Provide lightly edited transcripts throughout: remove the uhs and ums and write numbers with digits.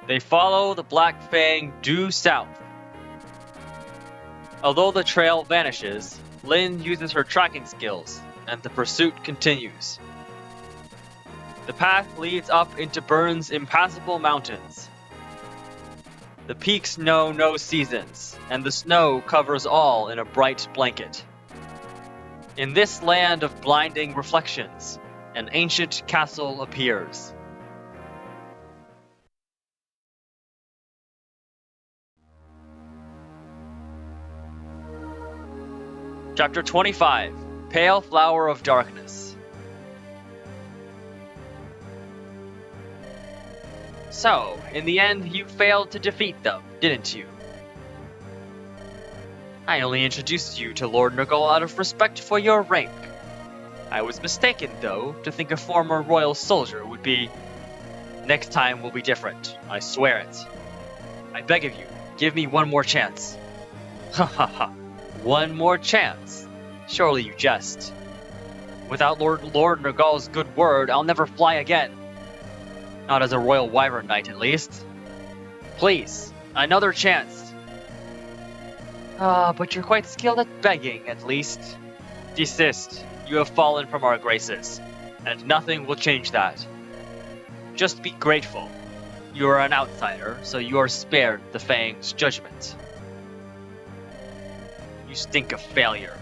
They follow the Black Fang due south. Although the trail vanishes, Lynn uses her tracking skills, and the pursuit continues. The path leads up into Burn's impassable mountains. The peaks know no seasons, and the snow covers all in a bright blanket. In this land of blinding reflections, an ancient castle appears. Chapter 25, Pale Flower of Darkness. So, in the end, you failed to defeat them, didn't you? I only introduced you to Lord Nurgle out of respect for your rank. I was mistaken, though, to think a former royal soldier would be... Next time will be different, I swear it. I beg of you, give me one more chance. Ha ha ha. One more chance? Surely you jest. Without Lord Nurgle's good word, I'll never fly again. Not as a royal wyvern knight, at least. Please, another chance. But you're quite skilled at begging, at least. Desist. You have fallen from our graces, and nothing will change that. Just be grateful. You are an outsider, so you are spared the Fang's judgment. You stink of failure.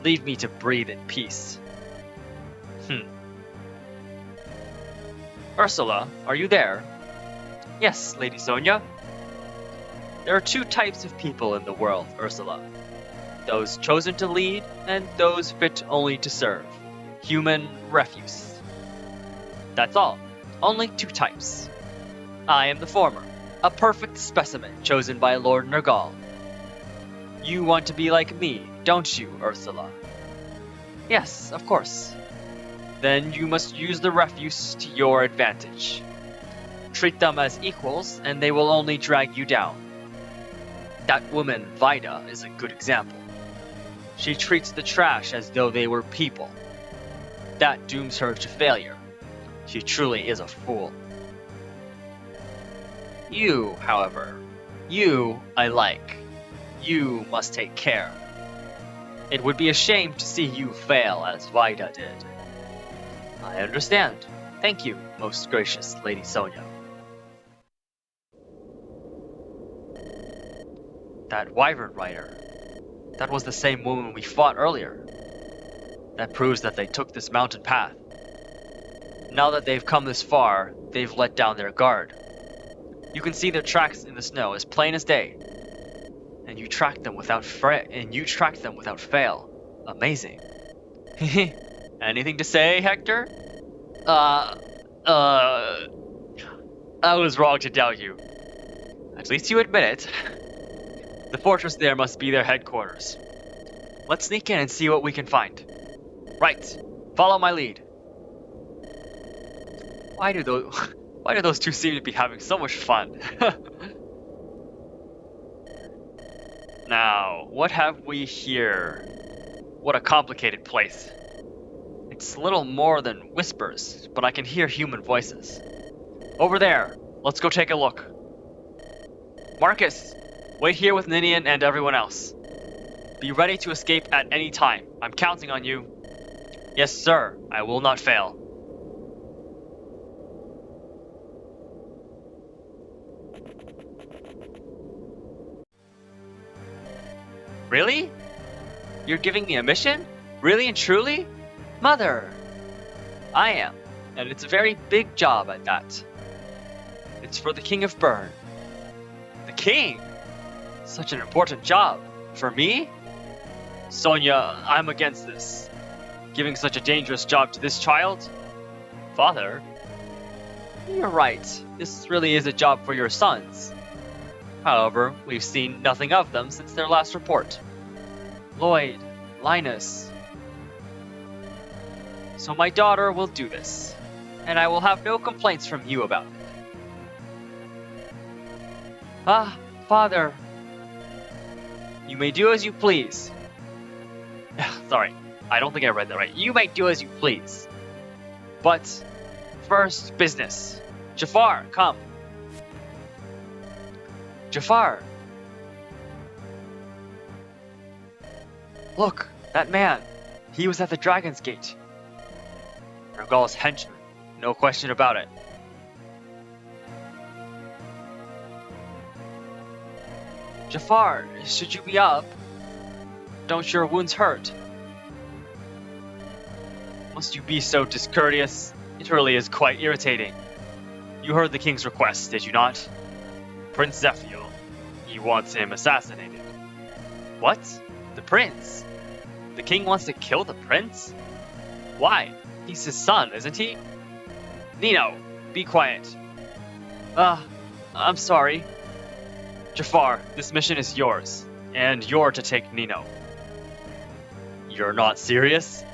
Leave me to breathe in peace. Ursula, are you there? Yes, Lady Sonia. There are two types of people in the world, Ursula. Those chosen to lead, and those fit only to serve. Human refuse. That's all. Only two types. I am the former, a perfect specimen chosen by Lord Nurgle. You want to be like me, don't you, Ursula? Yes, of course. Then you must use the refuse to your advantage. Treat them as equals, and they will only drag you down. That woman, Vida, is a good example. She treats the trash as though they were people. That dooms her to failure. She truly is a fool. You, however, you I like. You must take care. It would be a shame to see you fail as Vida did. I understand. Thank you, most gracious Lady Sonia. That wyvern rider. That was the same woman we fought earlier. That proves that they took this mountain path. Now that they've come this far, they've let down their guard. You can see their tracks in the snow as plain as day. And you tracked them without fail. Amazing. Anything to say, Hector? I was wrong to doubt you. At least you admit it. The fortress there must be their headquarters. Let's sneak in and see what we can find. Right. Follow my lead. Why do those two seem to be having so much fun? Now, what have we here? What a complicated place. It's little more than whispers, but I can hear human voices. Over there. Let's go take a look. Marcus, wait here with Ninian and everyone else. Be ready to escape at any time. I'm counting on you. Yes, sir. I will not fail. Really? You're giving me a mission? Really and truly? Mother! I am, and it's a very big job at that. It's for the King of Burn. The King? Such an important job. For me? Sonia, I'm against this. Giving such a dangerous job to this child? Father? You're right. This really is a job for your sons. However, we've seen nothing of them since their last report. Lloyd, Linus. So my daughter will do this, and I will have no complaints from you about it. Ah, Father. You may do as you please. Sorry, I don't think I read that right. You may do as you please. But, first business. Jafar, come. Jafar! Look, that man! He was at the Dragon's Gate. Nergal's henchman, no question about it. Jafar, should you be up? Don't your wounds hurt? Must you be so discourteous? It really is quite irritating. You heard the king's request, did you not? Prince Zephiel. He wants him assassinated. What? The prince? The king wants to kill the prince? Why? He's his son, isn't he? Nino, be quiet. I'm sorry. Jafar, this mission is yours, and you're to take Nino. You're not serious?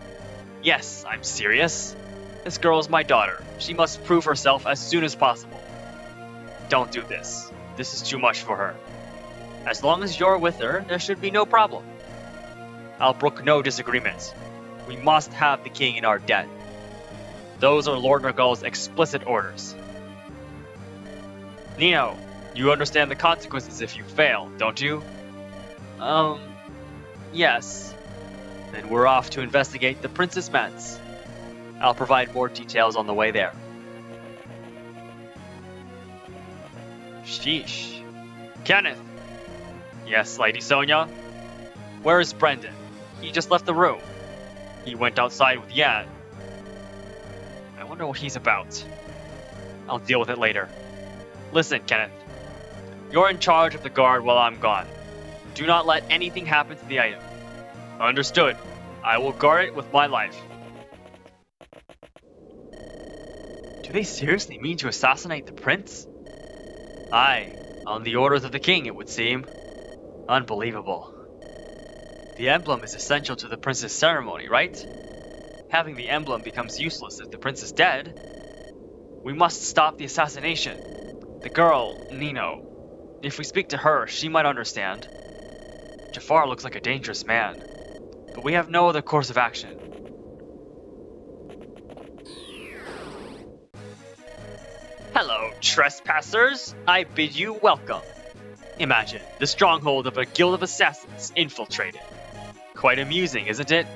Yes, I'm serious. This girl is my daughter. She must prove herself as soon as possible. Don't do this. This is too much for her. As long as you're with her, there should be no problem. I'll brook no disagreements. We must have the king in our debt. Those are Lord Nergal's explicit orders. Nino, you understand the consequences if you fail, don't you? Yes. Then we're off to investigate the Princess Manse. I'll provide more details on the way there. Sheesh. Kenneth! Yes, Lady Sonia? Where is Brendan? He just left the room. He went outside with Yan. I wonder what he's about. I'll deal with it later. Listen, Kenneth. You're in charge of the guard while I'm gone. Do not let anything happen to the item. Understood. I will guard it with my life. Do they seriously mean to assassinate the prince? Aye, on the orders of the king, it would seem. Unbelievable. The emblem is essential to the prince's ceremony, right? Having the emblem becomes useless if the prince is dead. We must stop the assassination. The girl, Nino. If we speak to her, she might understand. Jafar looks like a dangerous man, but we have no other course of action. Hello, trespassers! I bid you welcome. Imagine the stronghold of a guild of assassins infiltrated. Quite amusing, isn't it?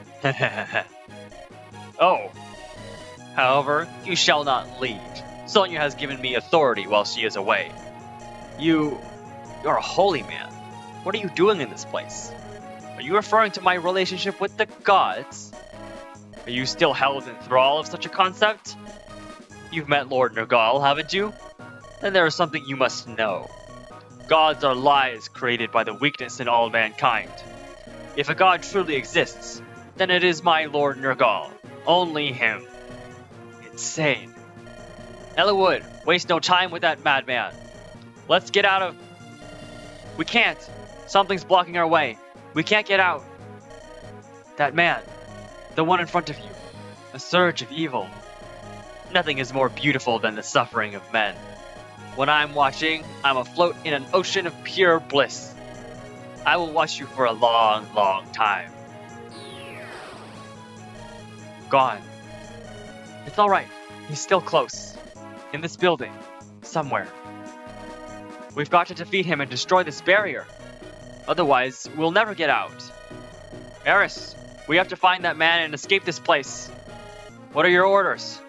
Oh. However, you shall not leave. Sonia has given me authority while she is away. You're a holy man. What are you doing in this place? Are you referring to my relationship with the gods? Are you still held in thrall of such a concept? You've met Lord Nergal, haven't you? Then there is something you must know. Gods are lies created by the weakness in all mankind. If a god truly exists, then it is my Lord Nergal. Only him. Insane. Eliwood, waste no time with that madman. Let's get out of... We can't. Something's blocking our way. We can't get out. That man. The one in front of you. A surge of evil. Nothing is more beautiful than the suffering of men. When I'm watching, I'm afloat in an ocean of pure bliss. I will watch you for a long, long time. Gone. It's alright. He's still close. In this building. Somewhere. We've got to defeat him and destroy this barrier. Otherwise, we'll never get out. Eris, we have to find that man and escape this place. What are your orders?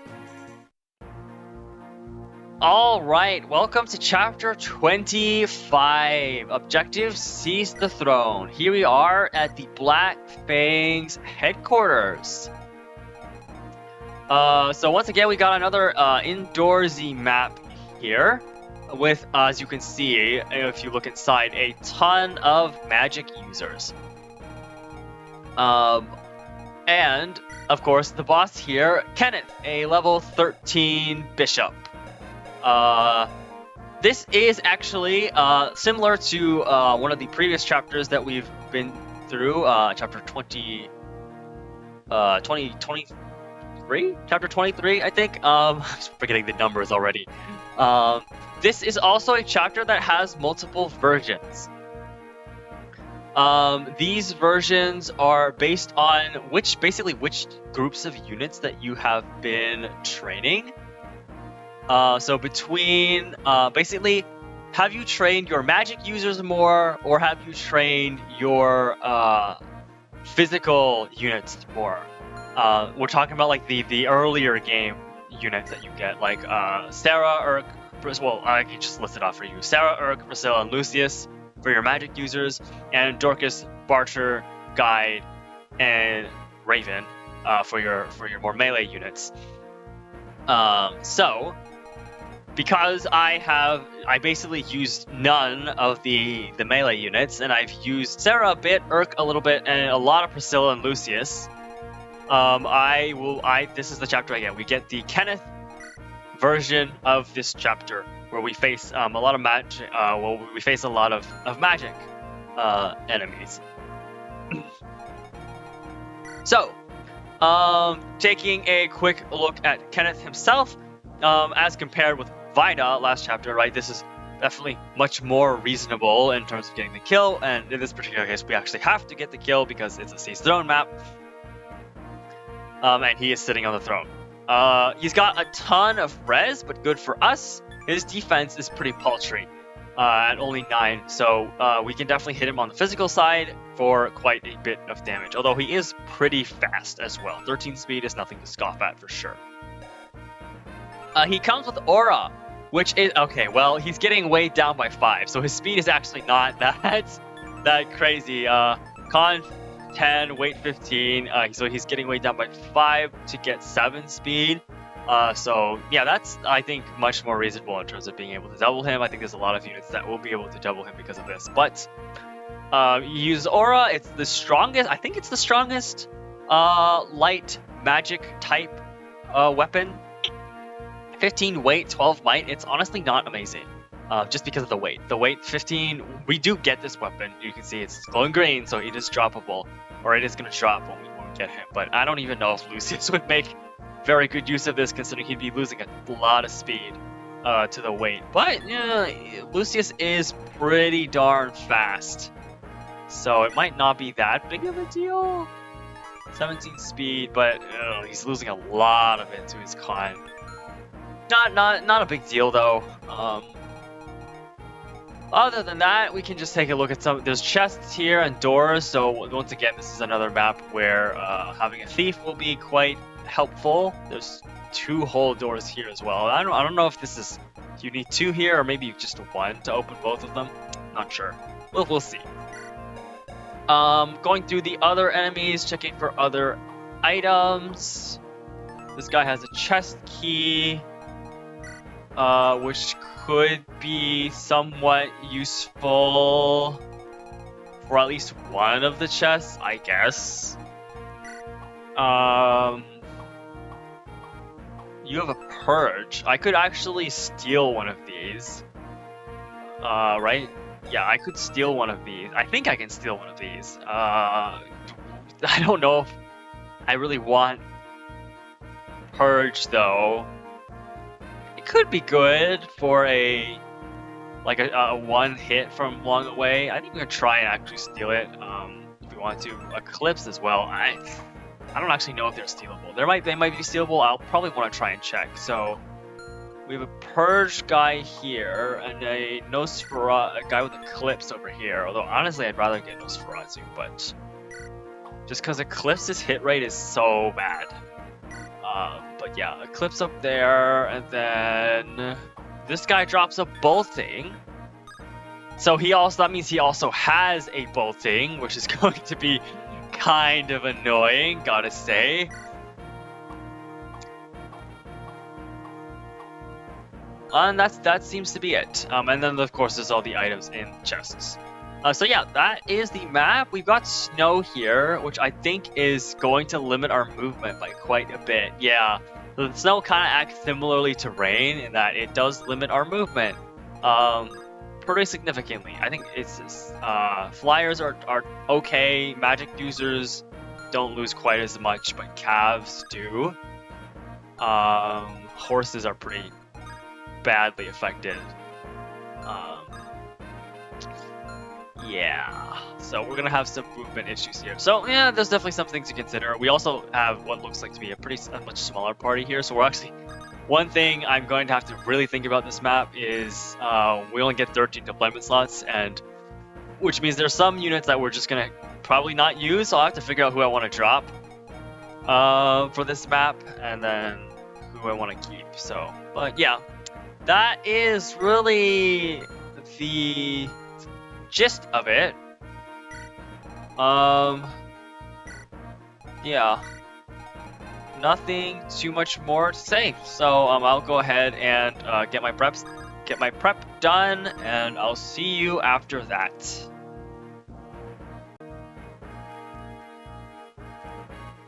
Alright, welcome to chapter 25. Objective, seize the throne. Here we are at the Black Fang's headquarters. So once again, we got another indoorsy map here. With, as you can see, if you look inside, a ton of magic users. And, of course, the boss here, Kenneth, a level 13 bishop. This is actually similar to one of the previous chapters that we've been through, chapter 23? Chapter 23, I think. I'm forgetting the numbers already. This is also a chapter that has multiple versions. These versions are based on which groups of units that you have been training. So between, basically, have you trained your magic users more, or have you trained your physical units more? We're talking about like the earlier game units that you get, like Sarah, Urk, well, I can just list it off for you. Sarah, Urk, Priscilla, and Lucius for your magic users, and Dorcas, Barter, Guide, and Raven for your more melee units. So because I basically used none of the melee units, and I've used Sarah a bit, Urk a little bit, and a lot of Priscilla and Lucius. This is the chapter I get. We get the Kenneth version of this chapter where we face a lot of magic. We face a lot of magic enemies. So, taking a quick look at Kenneth himself, as compared with Vida last chapter, right? This is definitely much more reasonable in terms of getting the kill, and in this particular case, we actually have to get the kill because it's a Seized Throne map. And he is sitting on the throne. He's got a ton of res, but good for us. His defense is pretty paltry, at only 9, so we can definitely hit him on the physical side for quite a bit of damage, although he is pretty fast as well. 13 speed is nothing to scoff at for sure. He comes with Aura, which is, okay, well, he's getting weighed down by 5, so his speed is actually not that crazy. Con 10, weight 15, so he's getting weighed down by 5 to get 7 speed. So yeah, that's, I think, much more reasonable in terms of being able to double him. I think there's a lot of units that will be able to double him because of this. But you use Aura, it's the strongest, I think it's the strongest light magic type weapon. 15 weight, 12 might, it's honestly not amazing. Just because of the weight. The weight 15, we do get this weapon. You can see it's glowing green, so it is droppable. Or it is going to drop when we get him. But I don't even know if Lucius would make very good use of this, considering he'd be losing a lot of speed to the weight. But Lucius is pretty darn fast. So it might not be that big of a deal. 17 speed, but he's losing a lot of it to his con. Not a big deal though. Other than that, we can just take a look at there's chests here and doors, so once again, this is another map where having a thief will be quite helpful. There's 2 whole doors here as well. I don't know if this is, you need 2 here, or maybe just 1 to open both of them. Not sure. We'll see. Going through the other enemies, checking for other items. This guy has a chest key, which could be somewhat useful for at least one of the chests, I guess. You have a purge. I could actually steal one of these. Right? Yeah, I could steal one of these. I think I can steal one of these. I don't know if I really want purge though. Could be good for a one hit from long away. I think we're gonna try and actually steal it. If we want to eclipse as well. I don't actually know if they're stealable. They might be stealable. I'll probably want to try and check. So we have a purge guy here and a guy with eclipse over here. Although honestly, I'd rather get Nosferatu, but just because eclipse's hit rate is so bad. But yeah, Eclipse up there, and then this guy drops a bolting. So that means he also has a bolting, which is going to be kind of annoying, gotta say. And that seems to be it. And then of course there's all the items in chests. So yeah, that is the map. We've got snow here, which I think is going to limit our movement by quite a bit. Yeah, the snow kind of acts similarly to rain in that it does limit our movement pretty significantly. I think it's flyers are okay. Magic users don't lose quite as much, but calves do. Horses are pretty badly affected. Yeah, so we're gonna have some movement issues here. So yeah, there's definitely some things to consider. We also have what looks like to be a much smaller party here, so we're actually One thing I'm going to have to really think about this map is we only get 13 deployment slots, and which means there's some units that we're just gonna probably not use. So I'll have to figure out who I want to drop for this map, and then who I want to keep. So, but yeah, that is really the gist of it. Yeah, nothing too much more to say. So I'll go ahead and get my prep done, and I'll see you after that.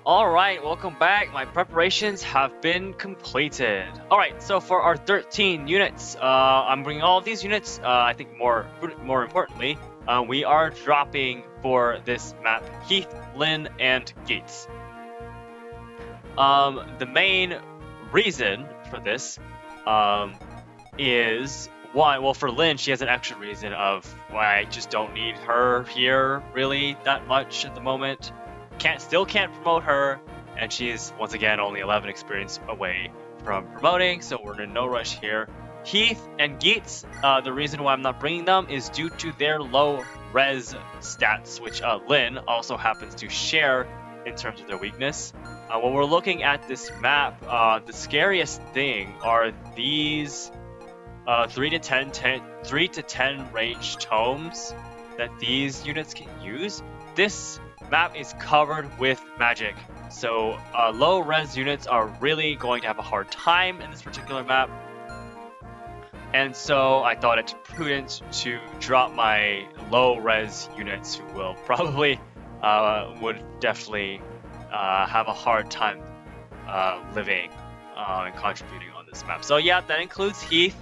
Alright, welcome back. My preparations have been completed. Alright, so for our 13 units, I'm bringing all of these units, I think more importantly, we are dropping for this map Heath, Lynn, and Gates. The main reason for this is one, well, for Lynn, she has an extra reason of why I just don't need her here really that much at the moment. Still can't promote her, and she's once again only 11 experience away from promoting, so we're in no rush here. Heath and Geets, the reason why I'm not bringing them is due to their low res stats, which Lynn also happens to share in terms of their weakness. When we're looking at this map, the scariest thing are these 3 to 10 range tomes that these units can use. This map is covered with magic, so low res units are really going to have a hard time in this particular map, and so I thought it's prudent to drop my low res units who will probably would definitely have a hard time living and contributing on this map. So yeah, that includes Heath.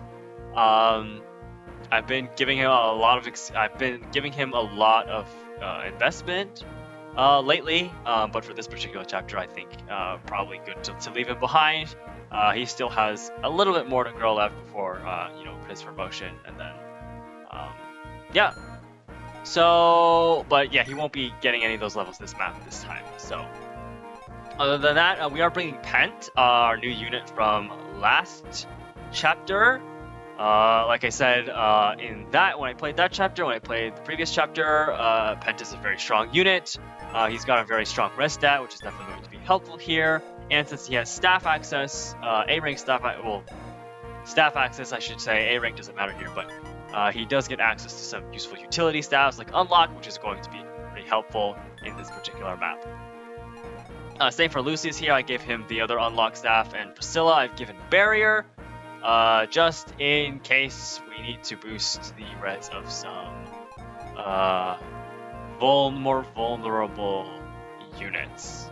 I've been giving him a lot of investment lately, but for this particular chapter, I think probably good to leave him behind. He still has a little bit more to grow left before his promotion, and then yeah. So, but yeah, he won't be getting any of those levels this map this time. So, other than that, we are bringing Pent, our new unit from last chapter. Like I said, when I played the previous chapter, Pent is a very strong unit. He's got a very strong res stat, which is definitely going to be helpful here. And since he has staff access, A-rank staff access, I should say. A-rank doesn't matter here, but he does get access to some useful utility staffs like Unlock, which is going to be pretty helpful in this particular map. Same for Lucius here. I gave him the other Unlock staff, and Priscilla, I've given Barrier. Just in case we need to boost the res of some more vulnerable units.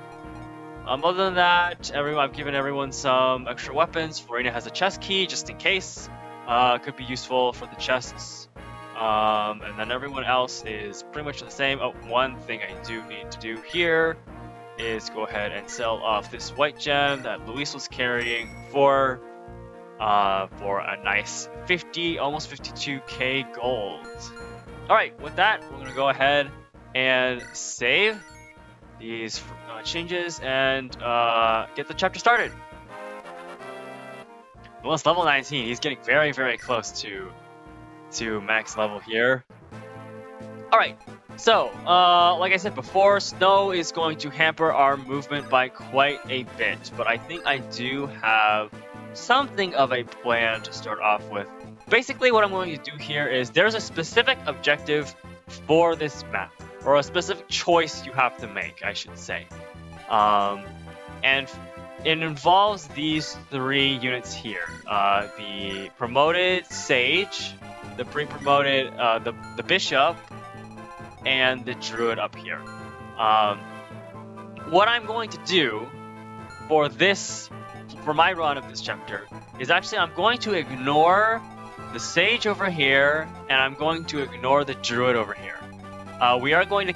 Other than that, I've given everyone some extra weapons. Florina has a chest key just in case. Could be useful for the chests. And then everyone else is pretty much the same. Oh, one thing I do need to do here is go ahead and sell off this white gem that Luis was carrying for a nice 50, almost 52k gold. Alright, with that, we're going to go ahead and save these changes and get the chapter started. Well, it's level 19. He's getting very, very close to max level here. Alright, so, like I said before, snow is going to hamper our movement by quite a bit, but I think I do have something of a plan to start off with. Basically, what I'm going to do here is there's a specific objective for this map, or a specific choice you have to make, I should say. And it involves these 3 units here. The promoted Sage, the pre-promoted, the Bishop, and the Druid up here. What I'm going to do for my run of this chapter is actually I'm going to ignore the Sage over here, and I'm going to ignore the Druid over here. I'm going to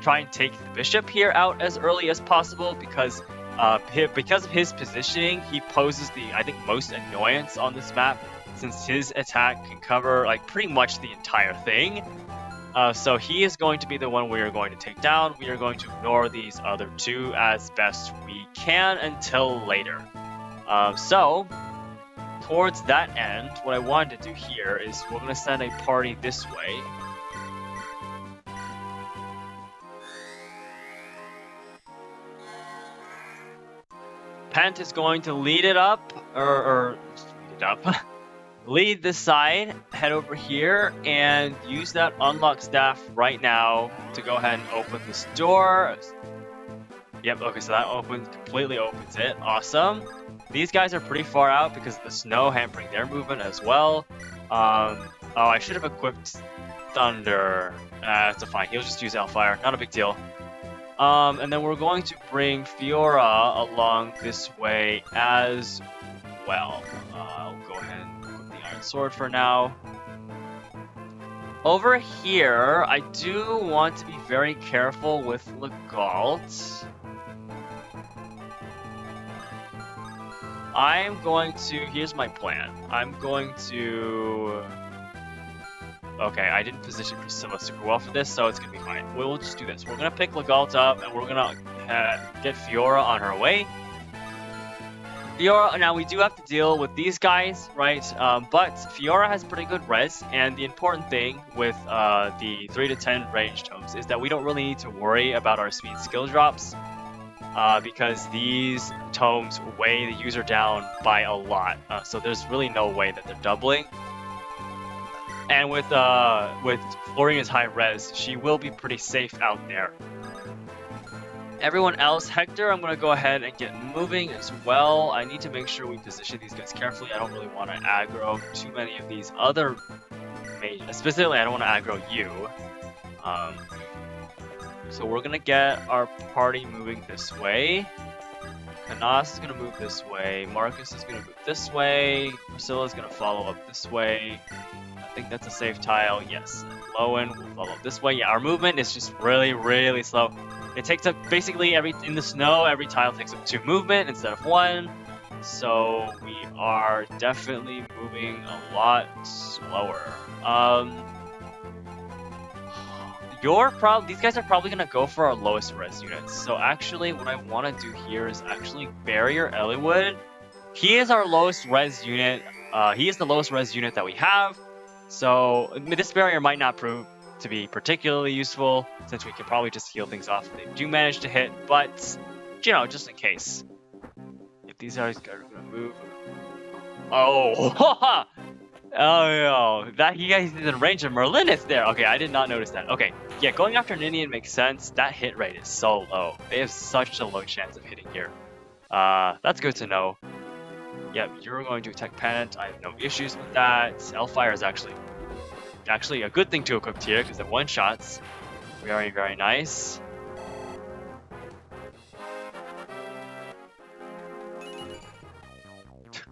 try and take the Bishop here out as early as possible because of his positioning, he poses I think most annoyance on this map, since his attack can cover like pretty much the entire thing. So he is going to be the one we are going to take down. We are going to ignore these other 2 as best we can until later. So, towards that end, what I wanted to do here is we're going to send a party this way. Pent is going to lead it up, or lead it up. Lead this side, head over here, and use that unlock staff right now to go ahead and open this door. Yep, okay, so that completely opens it. Awesome. These guys are pretty far out because of the snow hampering their movement as well. Oh, I should have equipped Thunder. That's fine. He'll just use Hellfire. Not a big deal. And then we're going to bring Fiora along this way as well. I'll go ahead and equip the Iron Sword for now. Over here, I do want to be very careful with Legault. I'm going to... Here's my plan. I'm going to... Okay, I didn't position Priscilla super well for this, so it's going to be fine. We'll just do this. We're going to pick Legault up, and we're going to get Fiora on her way. Fiora, now we do have to deal with these guys, right? But Fiora has pretty good res, and the important thing with the 3 to 10 range tomes is that we don't really need to worry about our speed skill drops. Because these tomes weigh the user down by a lot, so there's really no way that they're doubling. And with Florian's high res, she will be pretty safe out there. Everyone else, Hector, I'm gonna go ahead and get moving as well. I need to make sure we position these guys carefully. I don't really want to aggro too many of these other mages. Specifically, I don't want to aggro you. So we're gonna get our party moving this way. Kenneth is gonna move this way. Marcus is gonna move this way. Priscilla is gonna follow up this way. I think that's a safe tile. Yes. And Lowen will follow up this way. Yeah, our movement is just really, really slow. It takes up basically in the snow. Every tile takes up 2 movement instead of 1. So we are definitely moving a lot slower. These guys are probably gonna go for our lowest res units. So actually, what I want to do here is actually Barrier Eliwood. He is our lowest res unit. He is the lowest res unit that we have. So this barrier might not prove to be particularly useful, since we can probably just heal things off if they do manage to hit. But you know, just in case. If these guys are gonna move. Oh, oh no, that you guys is in range of Merlinus there. Okay, I did not notice that. Okay, yeah, going after Ninian makes sense. That hit rate is so low. They have such a low chance of hitting here. That's good to know. Yep, you're going to attack Pennant. I have no issues with that. Hellfire is actually a good thing to equip here because it one-shots. Very, very nice.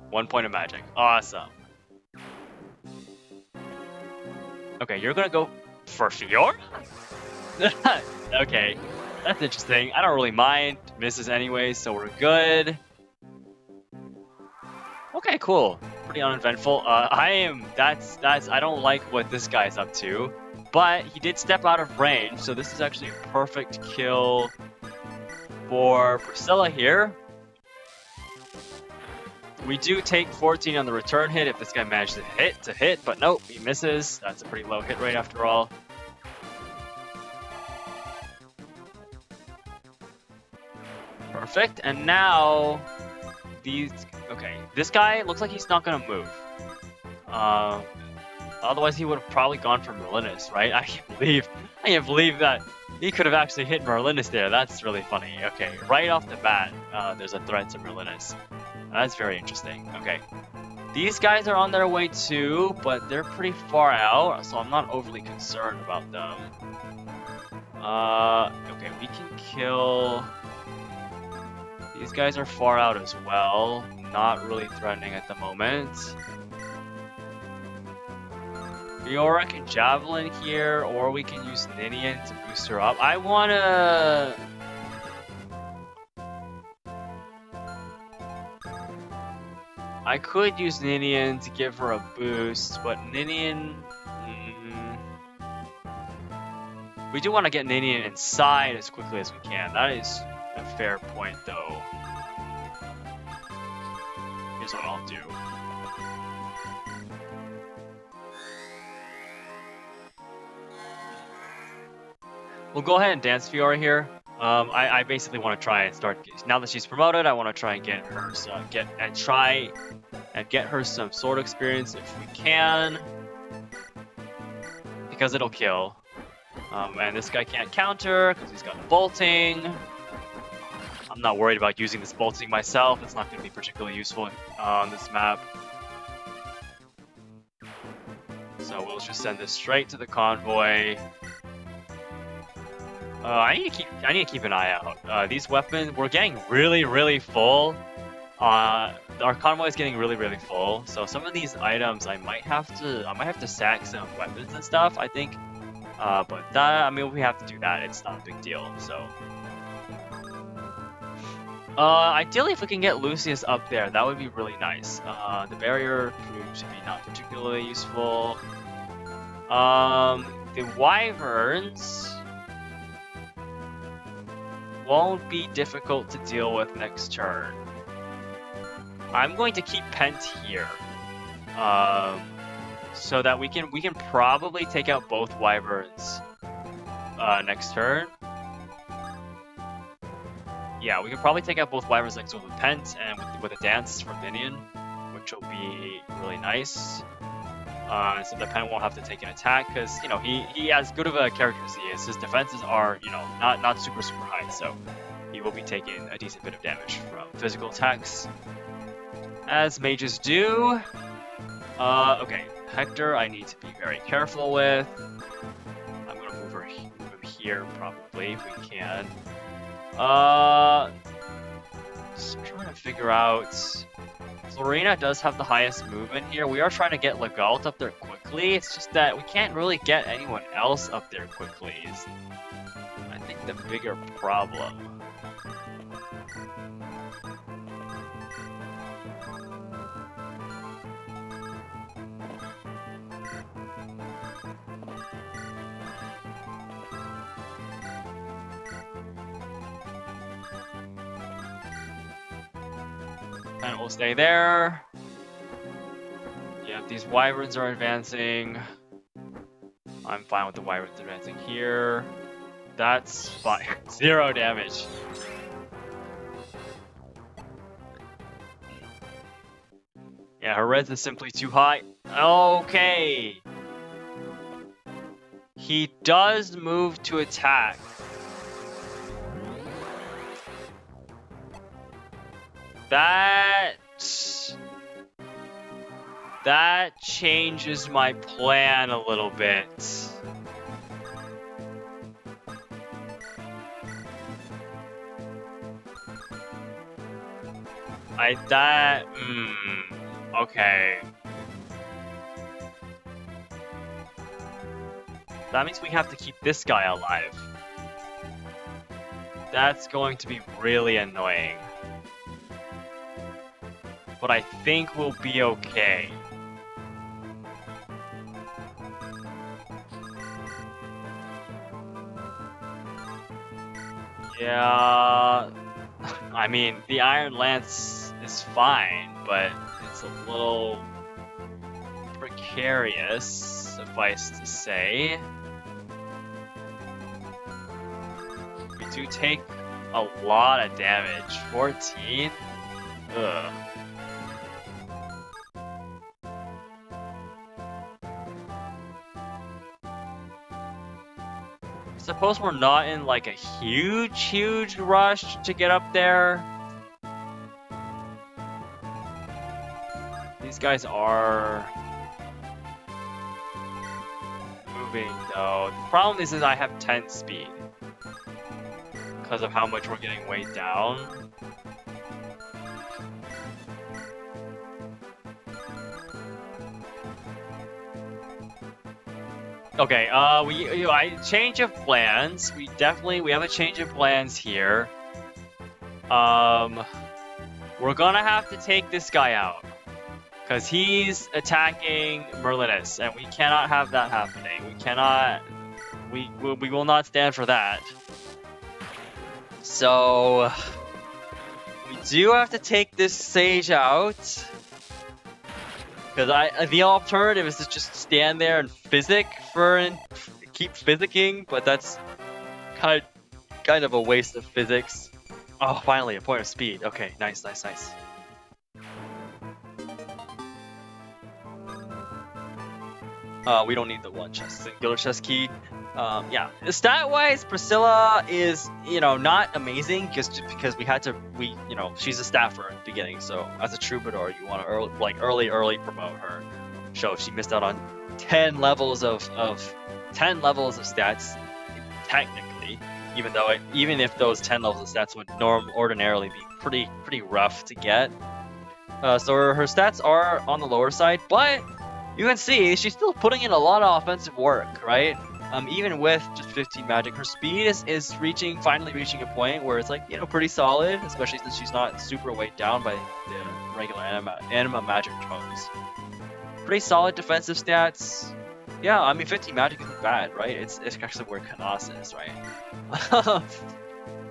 One point of magic. Awesome. Okay, you're gonna go for Fiora? Okay, that's interesting. I don't really mind. Misses anyway, so we're good. Okay, cool. Pretty uneventful. I don't like what this guy's up to, but he did step out of range, so this is actually a perfect kill for Priscilla here. We do take 14 on the return hit if this guy managed to hit, but nope, he misses. That's a pretty low hit rate after all. Perfect, and now okay, this guy looks like he's not gonna move. Otherwise he would have probably gone for Merlinus, right? I can't believe that he could have actually hit Merlinus there. That's really funny. Okay, right off the bat, there's a threat to Merlinus. That's very interesting. Okay. These guys are on their way too, but they're pretty far out, so I'm not overly concerned about them. Okay, we can kill... These guys are far out as well. Not really threatening at the moment. Fiora can Javelin here, or we can use Ninian to boost her up. I wanna... I could use Ninian to give her a boost, but Ninian... We do want to get Ninian inside as quickly as we can. That is a fair point, though. here's what I'll do. We'll go ahead and dance Fiora here. I basically want to try and start, now that she's promoted, I want to try and get her some sword experience if we can, because it'll kill. And this guy can't counter because he's got bolting. I'm not worried about using this bolting myself. It's not going to be particularly useful on this map. So we'll just send this straight to the convoy. I need to keep an eye out. These weapons, we're getting really full. Our convoy is getting really full. So some of these items, I might have to sack some weapons and stuff, I think. But that, I mean, we have to do that. It's not a big deal. So, ideally, if we can get Lucius up there, that would be really nice. The barrier proved to be not particularly useful. The wyverns won't be difficult to deal with next turn. I'm going to keep Pent here, so that we can probably take out both wyverns next turn. Yeah, we can probably take out both wyverns next turn with Pent and with a dance from Minion, which will be really nice. So the Pent won't have to take an attack because, you know, he as good of a character as he is, his defenses are, you know, not super high, so he will be taking a decent bit of damage from physical attacks, as mages do. Okay, Hector I need to be very careful with. I'm gonna move him here probably if we can. Just trying to figure out. Lorena does have the highest movement here. We are trying to get Legault up there quickly. It's just that we can't really get anyone else up there quickly. Is I think the bigger problem. And we'll stay there. Yeah, these wyverns are advancing. I'm fine with the wyverns advancing here. That's fine. 0 damage. Yeah, her res is simply too high. Okay. He does move to attack. That changes my plan a little bit. Okay. That means we have to keep this guy alive. That's going to be really annoying. But I think we'll be okay. Yeah, I mean, the Iron Lance is fine, but it's a little precarious, suffice to say. We do take a lot of damage. 14? Ugh. Suppose we're not in like a huge rush to get up there. These guys are moving though. The problem is that I have 10 speed because of how much we're getting weighed down. Okay, change of plans. We have a change of plans here. We're gonna have to take this guy out because he's attacking Merlinus, and we cannot have that happening. We cannot. We will not stand for that. So we do have to take this sage out. Because the alternative is to just stand there and keep physicking, but that's kind of a waste of physics. Oh, finally a point of speed. Okay, nice. We don't need the one singular chest key. Yeah, stat-wise, Priscilla is, not amazing just because she's a staffer at the beginning. So as a troubadour, you want to early promote her. So she missed out on 10 levels of stats, technically. Even if those 10 levels of stats would ordinarily be pretty rough to get. So her stats are on the lower side, but you can see she's still putting in a lot of offensive work, right? Even with just 15 magic, her speed is finally reaching a point where it's pretty solid, especially since she's not super weighed down by the regular anima magic tones. Pretty solid defensive stats. Yeah, I mean 15 magic isn't bad, right? It's actually where Kenneth is, right?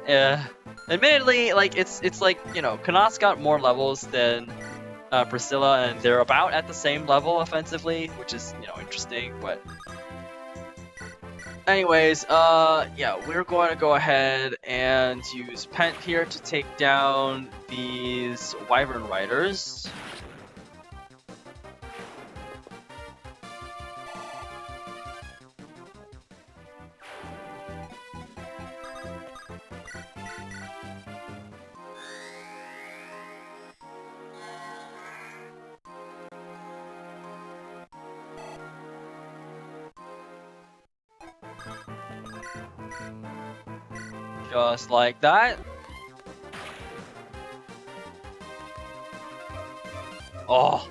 Yeah. Admittedly, Kenneth's got more levels than Priscilla, and they're about at the same level offensively, which is, interesting, but anyways, yeah, we're going to go ahead and use Pent here to take down these Wyvern Riders. Just like that. Oh,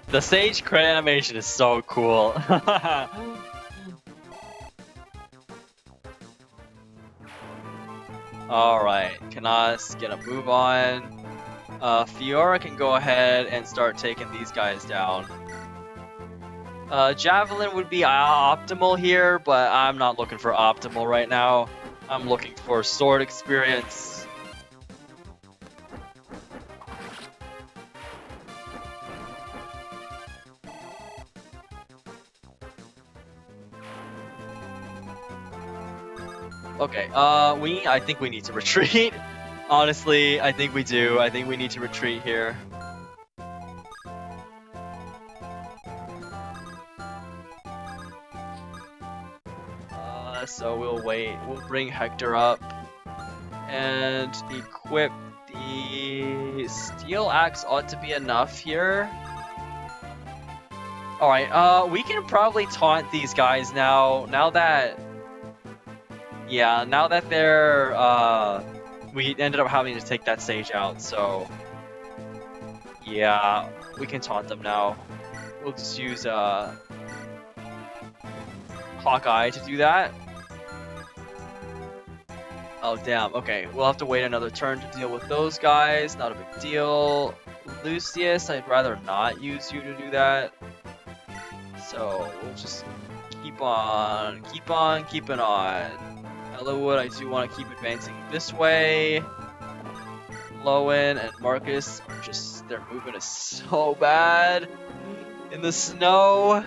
the Sage crit animation is so cool. Alright, Kenneth's gonna move on. Fiora can go ahead and start taking these guys down. Javelin would be optimal here, but I'm not looking for optimal right now. I'm looking for sword experience. Okay, I think we need to retreat. Honestly, I think we do. I think we need to retreat here. So we'll wait. We'll bring Hector up and equip the Steel Axe. Ought to be enough here. Alright, we can probably taunt these guys now. Now that they're, we ended up having to take that Sage out, so yeah, we can taunt them now. We'll just use, Hawkeye to do that. Oh, damn. Okay, we'll have to wait another turn to deal with those guys. Not a big deal. Lucius, I'd rather not use you to do that. So, we'll just keep on keeping on. Eliwood, I do want to keep advancing this way. Lowen and Marcus are their movement is so bad in the snow.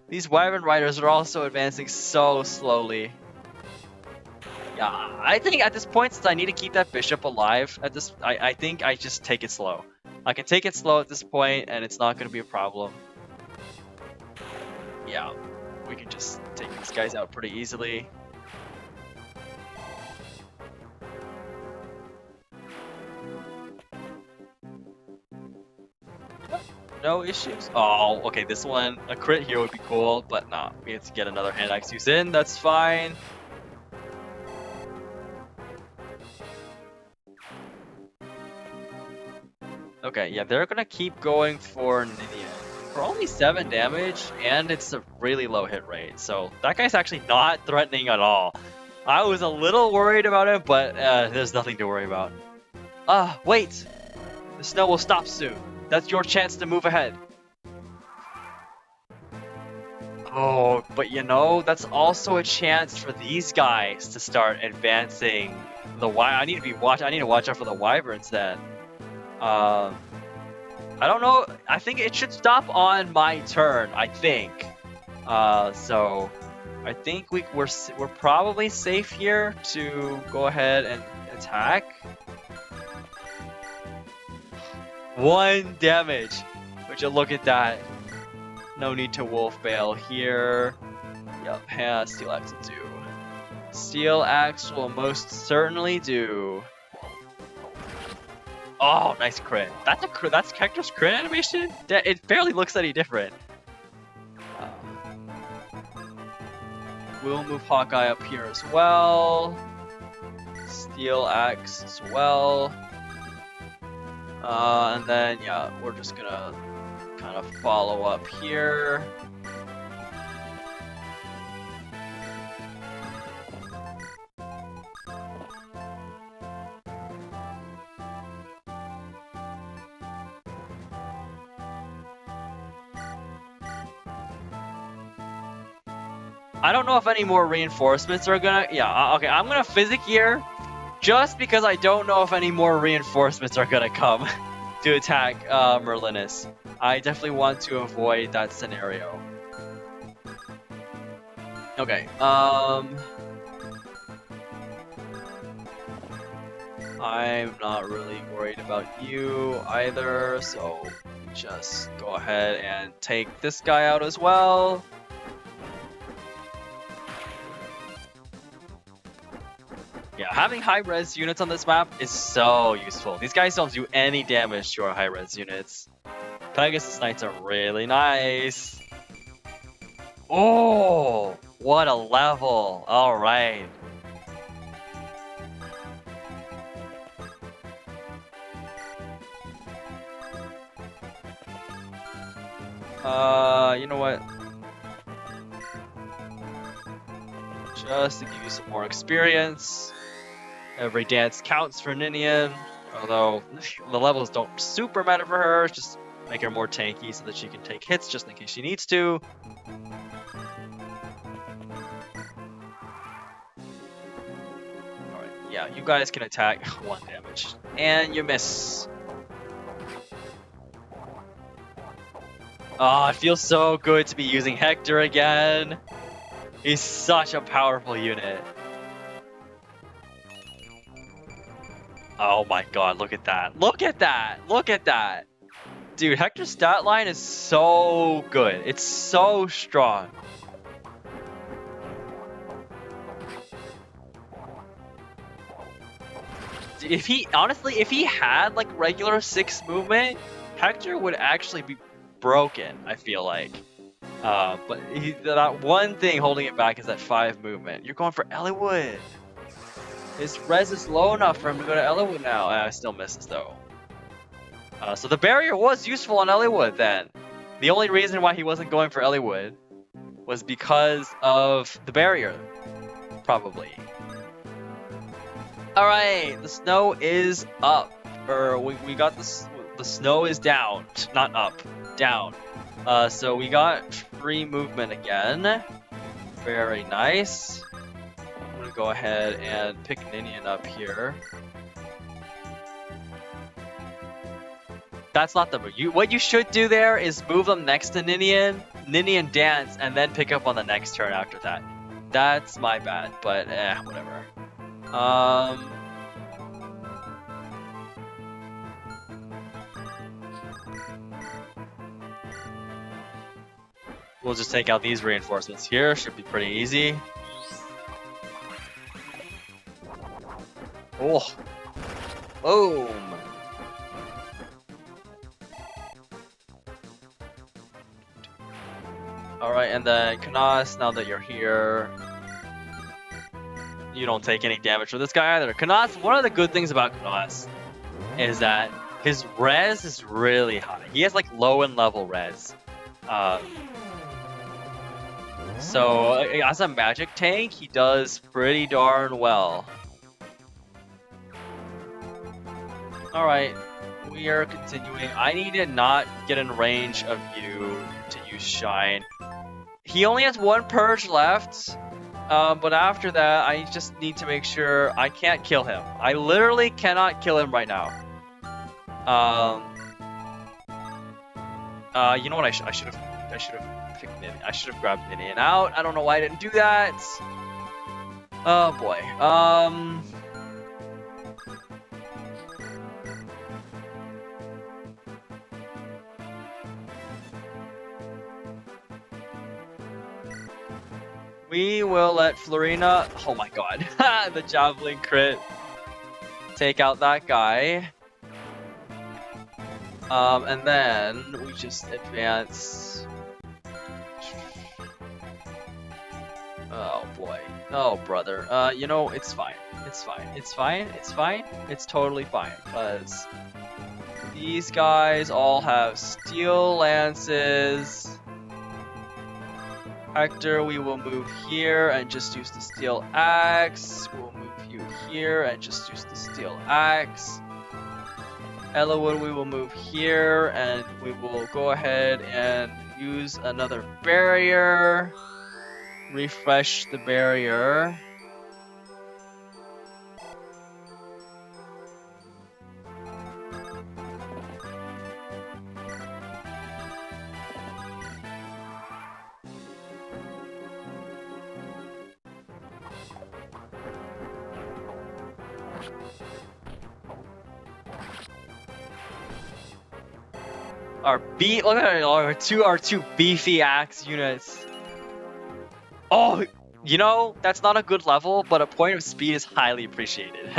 These Wyvern Riders are also advancing so slowly. Yeah, I think at this point, since I need to keep that bishop alive, I think I just take it slow. I can take it slow at this point, and it's not going to be a problem. Yeah, we can just take these guys out pretty easily. No issues. Oh, okay, this one, a crit here would be cool, but nah, we have to get another hand axe use in, that's fine. Okay, yeah, they're gonna keep going for Ninian. For only 7 damage, and it's a really low hit rate, so that guy's actually not threatening at all. I was a little worried about him, but there's nothing to worry about. Wait! The snow will stop soon. That's your chance to move ahead. Oh, but that's also a chance for these guys to start advancing the I need to watch out for the Wyverns then. I I don't know. I think it should stop on my turn. I think. So I think we're probably safe here to go ahead and attack. 1 damage. Would you look at that? No need to Wolf Bale here. Yep, yeah, Steel Axe will do. Steel Axe will most certainly do. Oh, nice crit. That's a crit. That's Hector's crit animation? It barely looks any different. We'll move Hawkeye up here as well. Steel Axe as well. And then, yeah, we're just gonna kind of follow up here. I don't know if any more reinforcements are gonna... Yeah, okay, I'm gonna Physic here just because I don't know if any more reinforcements are gonna come to attack Merlinus. I definitely want to avoid that scenario. Okay, I'm not really worried about you either, so just go ahead and take this guy out as well. Yeah, having high-res units on this map is so useful. These guys don't do any damage to our high-res units. Pegasus Knights are really nice. Oh, what a level. All right. You know what? Just to give you some more experience. Every dance counts for Ninian, although the levels don't super matter for her. Just make her more tanky so that she can take hits just in case she needs to. Alright, yeah, you guys can attack 1 damage. And you miss. Oh, it feels so good to be using Hector again. He's such a powerful unit. Oh my god, look at that. Look at that! Look at that! Dude, Hector's stat line is so good. It's so strong. If he, honestly, if he had like regular 6 movement, Hector would actually be broken, I feel like. But that one thing holding it back is that 5 movement. You're going for Eliwood. His res is low enough for him to go to Eliwood now. Still misses though. So the barrier was useful on Eliwood then. The only reason why he wasn't going for Eliwood was because of the barrier, probably. All right, the snow is up. Or we got the snow is down, not up, down. So we got free movement again. Very nice. I'm gonna go ahead and pick Ninian up here. That's not the move. What you should do there is move them next to Ninian, Ninian dance, and then pick up on the next turn after that. That's my bad, but whatever. We'll just take out these reinforcements here. Should be pretty easy. Oh. Boom. Alright, and then Kenneth, now that you're here, you don't take any damage from this guy either. Kenneth, one of the good things about Kenneth is that his res is really high. He has like low and level res. So as a magic tank, he does pretty darn well. Alright, we are continuing. I need to not get in range of you to use Shine. He only has 1 purge left, but after that, I just need to make sure I can't kill him. I literally cannot kill him right now. You know what? I should have picked Minion. I should have grabbed Minion out. I don't know why I didn't do that. Oh boy. We will let Florina. Oh my god. The javelin crit. Take out that guy. And then we just advance. Oh boy. Oh brother. You know, it's fine. It's fine. It's fine. It's fine. It's totally fine. Because these guys all have steel lances. Hector, we will move here and just use the steel axe. We'll move you here and just use the steel axe. Eliwood, we will move here and we will go ahead and use another barrier. Refresh the barrier. Look at our two beefy axe units. Oh, you know, that's not a good level, but a point of speed is highly appreciated.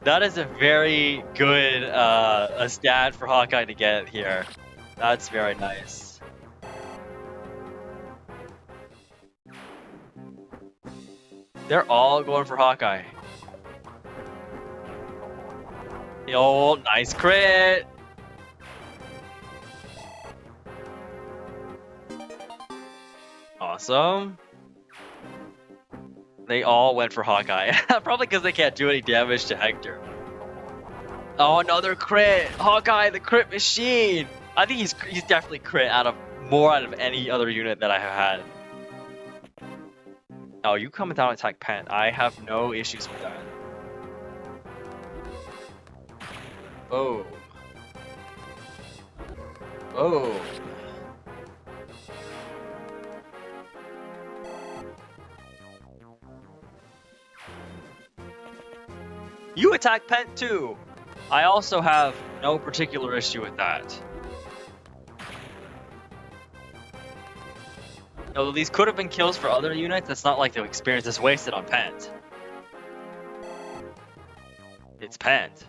That is a very good a stat for Hawkeye to get here. That's very nice. They're all going for Hawkeye. Yo, nice crit! Awesome. They all went for Hawkeye. Probably because they can't do any damage to Hector. Oh, another crit! Hawkeye, the crit machine! I think he's definitely crit more out of any other unit that I have had. Oh, you come down and attack Pen. I have no issues with that. Oh. Oh. You attack Pet too! I also have no particular issue with that. Although these could have been kills for other units, it's not like the experience is wasted on Pent. It's Pent.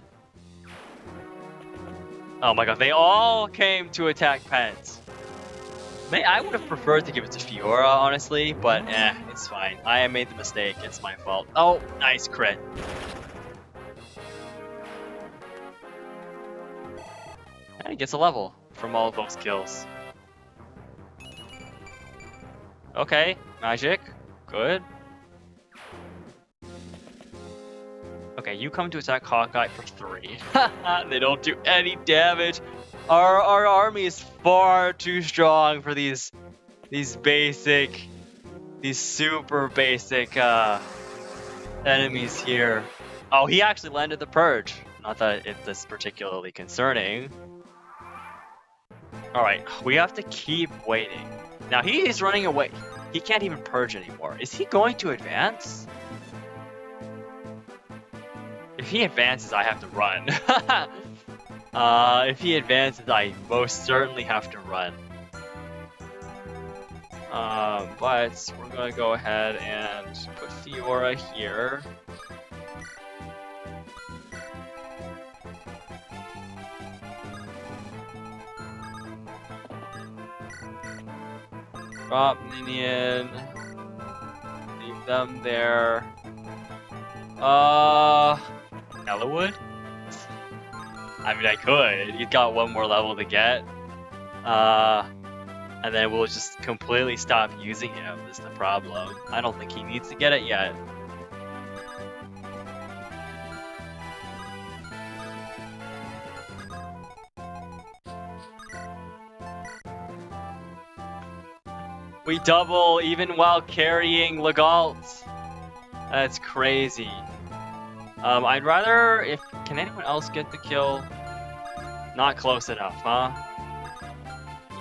Oh my god, they all came to attack Pent. I would have preferred to give it to Fiora, honestly, but it's fine. I made the mistake, it's my fault. Oh, nice crit. And he gets a level from all of those kills. Okay, magic. Good. Okay, you come to attack Hawkeye for 3. They don't do any damage. Our army is far too strong for these super basic enemies here. Oh, he actually landed the purge. Not that it's particularly concerning. Alright, we have to keep waiting. Now he is running away. He can't even purge anymore. Is he going to advance? If he advances, I have to run. If he advances, I most certainly have to run. But we're gonna go ahead and put Fiora here. Drop minion. Leave them there. Eliwood? I mean, I could. He's got one more level to get. And then we'll just completely stop using him, is the problem. I don't think he needs to get it yet. We double even while carrying Legault. That's crazy. I'd rather, can anyone else get the kill? Not close enough, huh?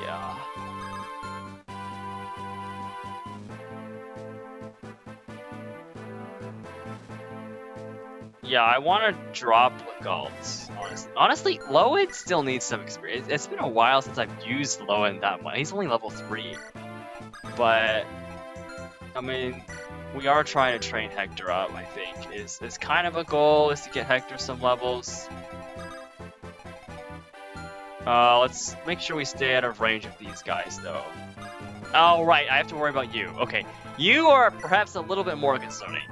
Yeah. Yeah, I want to drop Legault, honestly. Honestly, Lowen still needs some experience. It's been a while since I've used Lowen that much. He's only level 3. But, I mean, we are trying to train Hector up, I think. Is kind of a goal, is to get Hector some levels. Let's make sure we stay out of range of these guys, though. Oh, right, I have to worry about you. Okay, you are perhaps a little bit more concerning.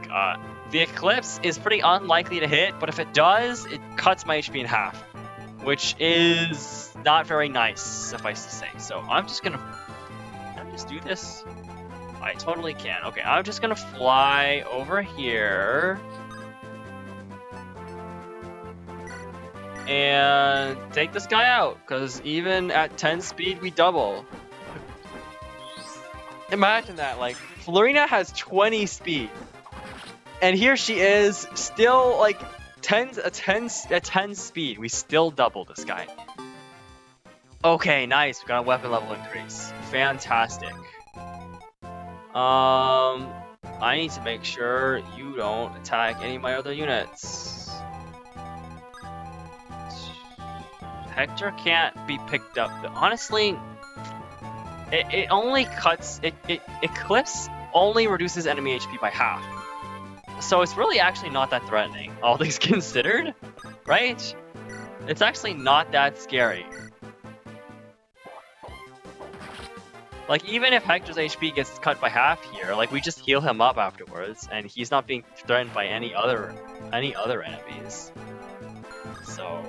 The Eclipse is pretty unlikely to hit, but if it does, it cuts my HP in half, which is not very nice, suffice to say. So I'm just gonna... Can I just do this? I totally can. Okay, I'm just gonna fly over here. And take this guy out, because even at 10 speed, we double. Imagine that, like, Florina has 20 speed. And here she is, still, like, at 10 speed. We still double this guy. Okay, nice. We got a weapon level increase. Fantastic. I need to make sure you don't attack any of my other units. Hector can't be picked up. Honestly, it only cuts... Eclipse only reduces enemy HP by half. So it's really actually not that threatening, all things considered, right? It's actually not that scary. Like, even if Hector's HP gets cut by half here, like, we just heal him up afterwards, and he's not being threatened by any other enemies. So...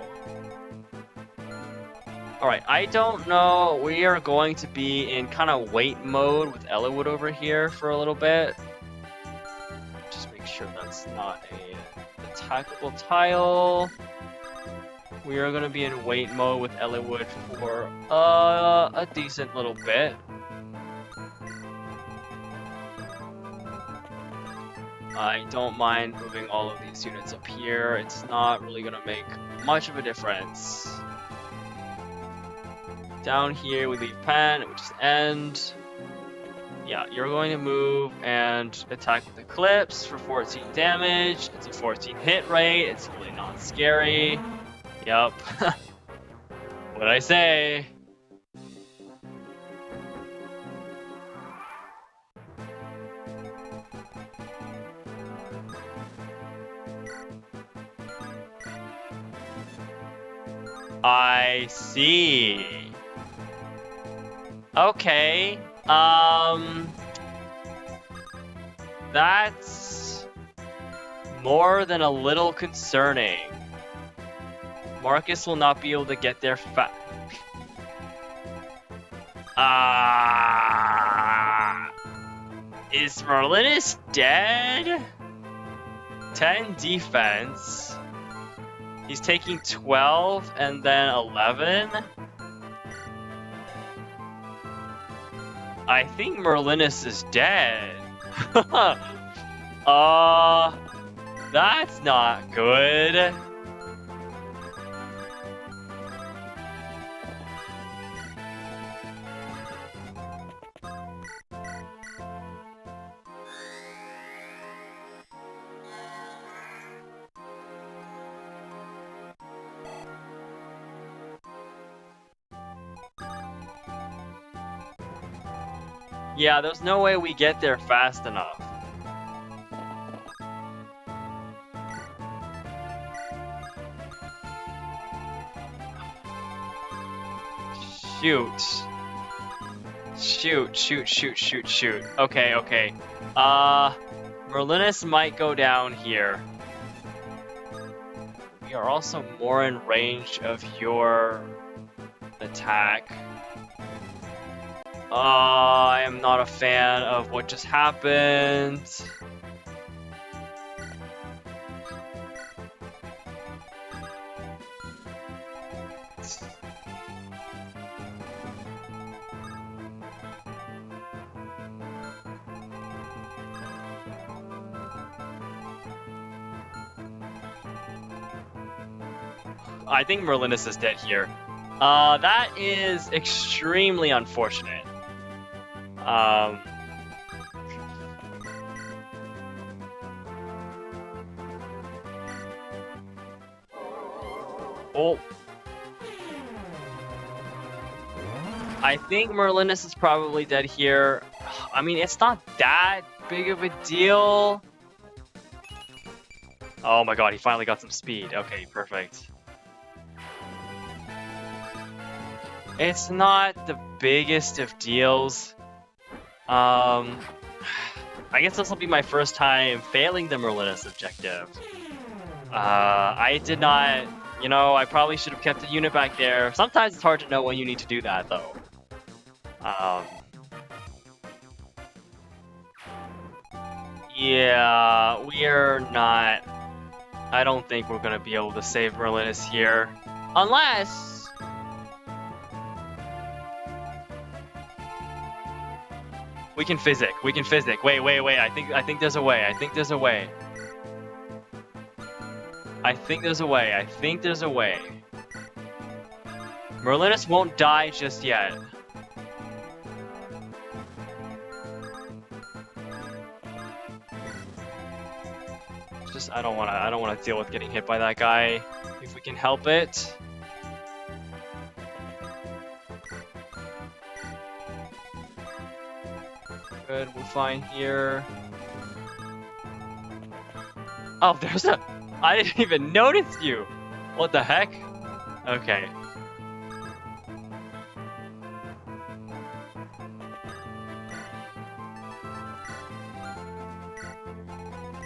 Alright, I don't know. We are going to be in kind of wait mode with Eliwood over here for a little bit. Just make sure that's not a attackable tile. We are going to be in wait mode with Eliwood for a decent little bit. I don't mind moving all of these units up here. It's not really going to make much of a difference. Down here we leave Pen, which is End. Yeah, you're going to move and attack with Eclipse for 14 damage. It's a 14 hit rate. It's really not scary. Yup. What'd I say? I see. Okay, that's more than a little concerning. Marcus will not be able to get there is Merlinus dead? 10 defense. He's taking 12 and then 11. I think Merlinus is dead. That's not good. Yeah, there's no way we get there fast enough. Shoot. Shoot. Okay. Merlinus might go down here. We are also more in range of your attack. I am not a fan of what just happened. I think Merlinus is dead here. That is extremely unfortunate. Um, oh, I think Merlinus is probably dead here. I mean, it's not that big of a deal. Oh my god, he finally got some speed. Okay, perfect. It's not the biggest of deals. I guess this will be my first time failing the Merlinus objective. I did not, I probably should have kept the unit back there. Sometimes it's hard to know when you need to do that, though. Yeah, we're not. I don't think we're gonna be able to save Merlinus here. Unless... We can physic. Wait. I think there's a way. I think there's a way. Merlinus won't die just yet. Just I don't wanna deal with getting hit by that guy if we can help it. Good, we're fine here. Oh, there's a... I didn't even notice you! What the heck? Okay.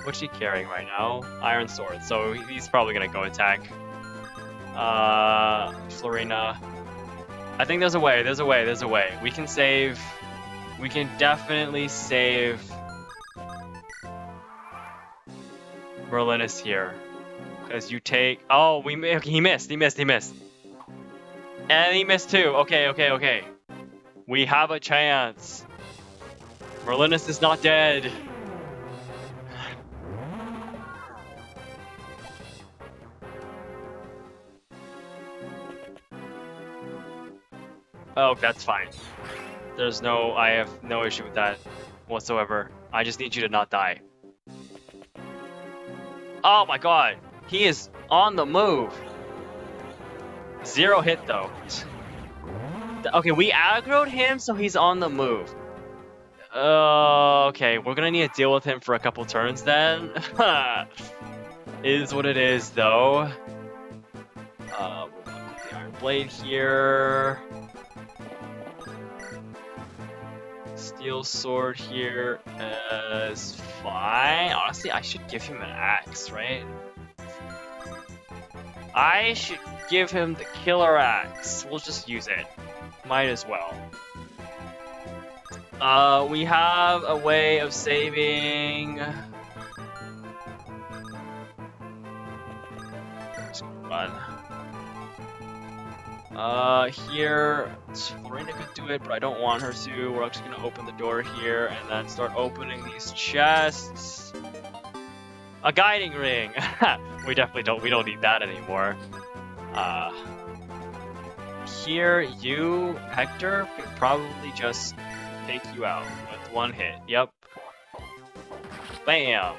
What's she carrying right now? Iron Sword, so he's probably gonna go attack. Florina. I think there's a way. We can save... We can definitely save Merlinus here. Because you take... Oh, he missed. And he missed too. Okay. We have a chance. Merlinus is not dead. Oh, that's fine. I have no issue with that whatsoever. I just need you to not die. Oh my god, he is on the move. 0 hit though. Okay, we aggroed him, so he's on the move. Okay, we're gonna need to deal with him for a couple turns then. Is what it is though. We'll put the Iron Blade here. Steel Sword here is fine. Honestly, I should give him an axe, right? I should give him the killer axe. We'll just use it. Might as well. We have a way of saving... Just run. Here, Florina could do it, but I don't want her to. We're actually gonna open the door here and then start opening these chests. A guiding ring! We don't need that anymore. Here, you, Hector, could probably just take you out with 1 hit. Yep. Bam!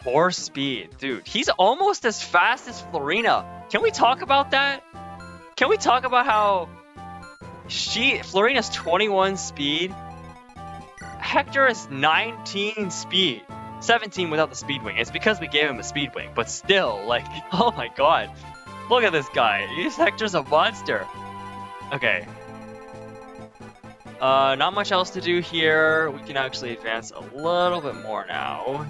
More speed. Dude, he's almost as fast as Florina. Can we talk about that? Can we talk about how Florina's 21 speed? Hector is 19 speed. 17 without the speed wing. It's because we gave him a speed wing, but still, like, oh my god. Look at this guy. Hector's a monster. Okay. Not much else to do here. We can actually advance a little bit more now.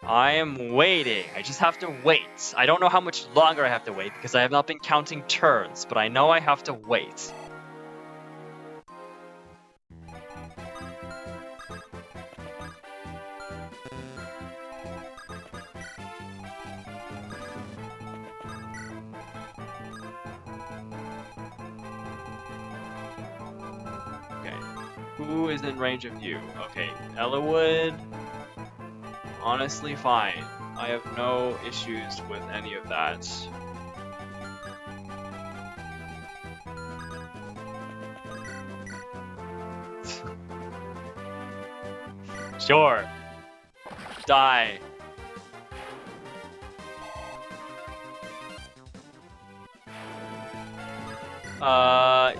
I am waiting. I just have to wait. I don't know how much longer I have to wait because I have not been counting turns, but I know I have to wait. Who is in range of you? Okay, Eliwood. Honestly, fine. I have no issues with any of that. Sure. Die.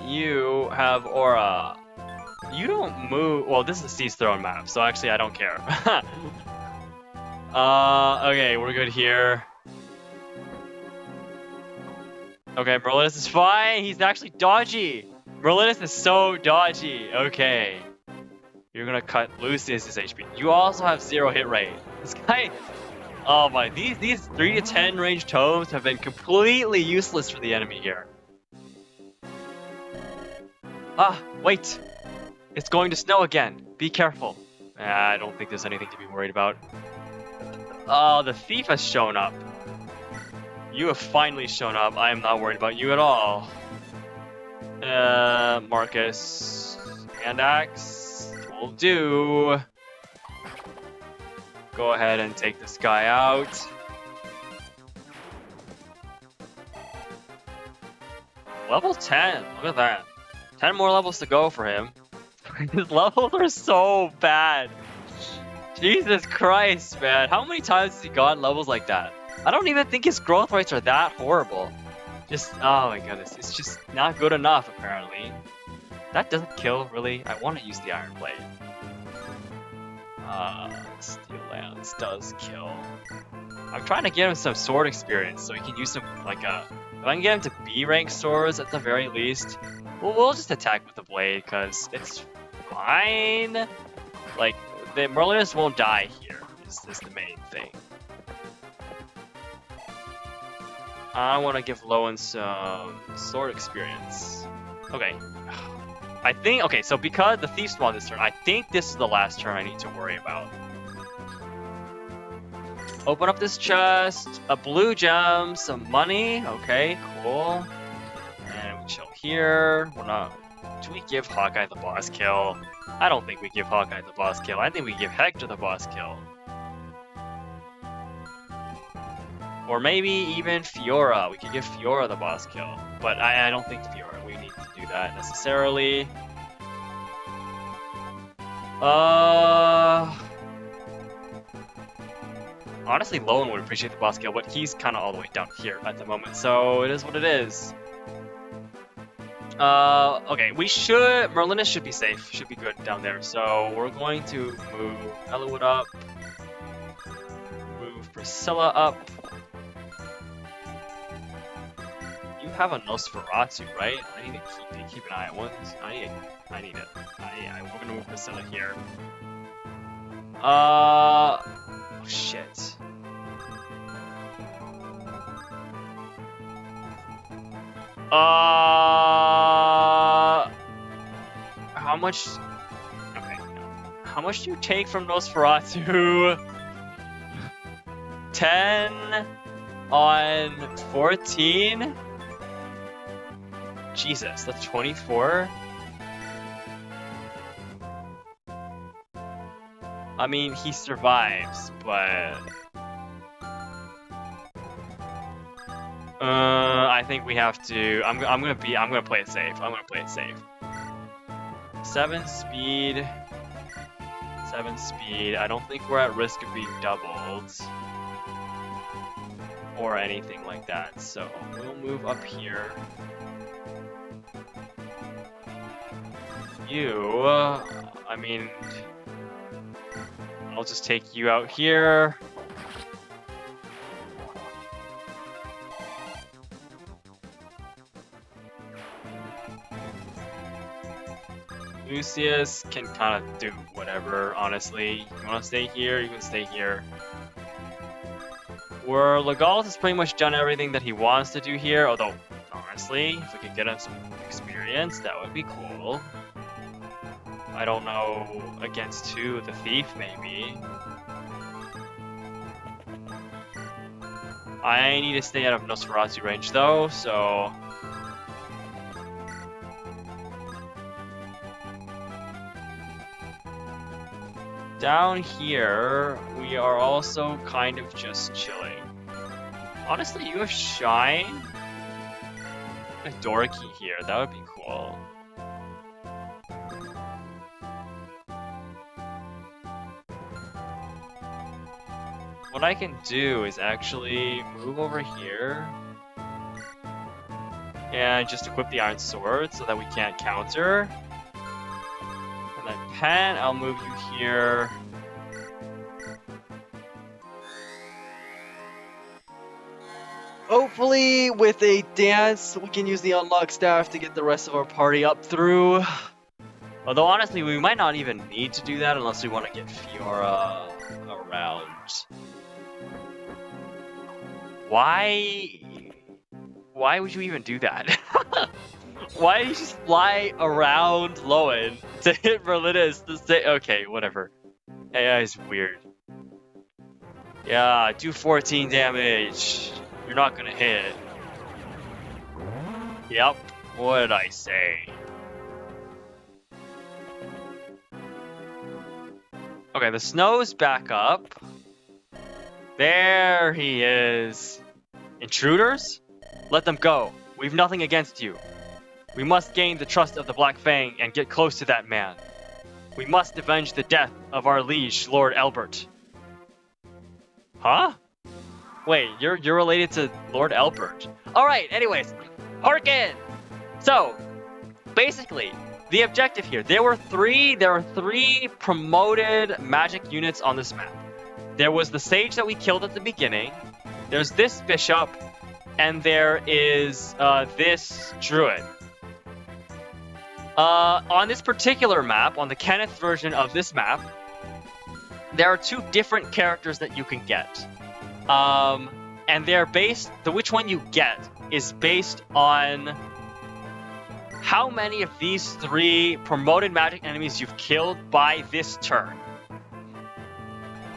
You have aura. You don't move. Well, this is a Seas Throne map, so actually I don't care. Okay, we're good here. Okay, Merlinus is fine. He's actually dodgy. Merlinus is so dodgy. Okay. You're gonna cut Lucius's HP. You also have 0 hit rate. This guy. Oh my, these 3 to 10 range tomes have been completely useless for the enemy here. Ah, wait. It's going to snow again. Be careful. I don't think there's anything to be worried about. Oh, the thief has shown up. You have finally shown up. I am not worried about you at all. Marcus. Hand axe. Will do. Go ahead and take this guy out. Level 10. Look at that. 10 more levels to go for him. His levels are so bad. Jesus Christ, man. How many times has he gotten levels like that? I don't even think his growth rates are that horrible. Just, oh my goodness. It's just not good enough, apparently. That doesn't kill, really. I want to use the Iron Blade. Steel Lance does kill. I'm trying to get him some sword experience so he can use some, like, if I can get him to B rank swords at the very least, we'll just attack with the blade, because it's fine. Like, the Merlinus won't die here, is the main thing. I want to give Lowen some sword experience. Okay. I think, okay, so because the thief spawned this turn, I think this is the last turn I need to worry about. Open up this chest, a blue gem, some money, okay, cool. And we chill here. We're not, do we give Hawkeye the boss kill? I don't think we give Hawkeye the boss kill. I think we give Hector the boss kill. Or maybe even Fiora. We could give Fiora the boss kill. But I don't think Fiora, we need to do that necessarily. Honestly, Lowen would appreciate the boss kill, but he's kind of all the way down here at the moment, so it is what it is. Okay, Merlinus should be safe, should be good down there, so we're going to move Eliwood up, move Priscilla up. You have a Nosferatu, right? I need to keep an eye on one. I need it. We're gonna move Priscilla here. Oh shit. How much? Okay, no. How much do you take from Nosferatu? 10 on 14? Jesus, that's 24? I mean, he survives, but... I think we have to... I'm gonna play it safe. I'm gonna play it safe. 7 speed. 7 speed. I don't think we're at risk of being doubled. Or anything like that, so we'll move up here. You, I mean, I'll just take you out here. Lucius can kind of do whatever, honestly. You want to stay here, you can stay here. Where Legalis has pretty much done everything that he wants to do here, although, honestly, if we could get him some experience, that would be cool. I don't know, against 2, the thief, maybe. I need to stay out of Nosferatu range, though, so... down here, we are also kind of just chilling. Honestly, you have Shine? A door key here, that would be cool. What I can do is actually move over here and just equip the Iron Sword so that we can't counter. And then Pen, I'll move you here. Hopefully, with a dance, we can use the unlock staff to get the rest of our party up through. Although, honestly, we might not even need to do that unless we want to get Fiora around. Why would you even do that? Why did you just fly around Lowen to hit Merlinus to say, okay, whatever. AI is weird. Yeah, do 14 damage. You're not gonna hit. Yep, what did I say? Okay, the snow's back up. There he is. Intruders? Let them go. We've nothing against you. We must gain the trust of the Black Fang and get close to that man. We must avenge the death of our liege, Lord Albert. Huh? Wait, you're related to Lord Albert. Alright, anyways. Hearken! So, basically, the objective here, there were three promoted magic units on this map. There was the sage that we killed at the beginning, there's this bishop, and there is this druid. On this particular map, on the Kenneth version of this map, there are two different characters that you can get. And they're based, which one you get is based on how many of these three promoted magic enemies you've killed by this turn.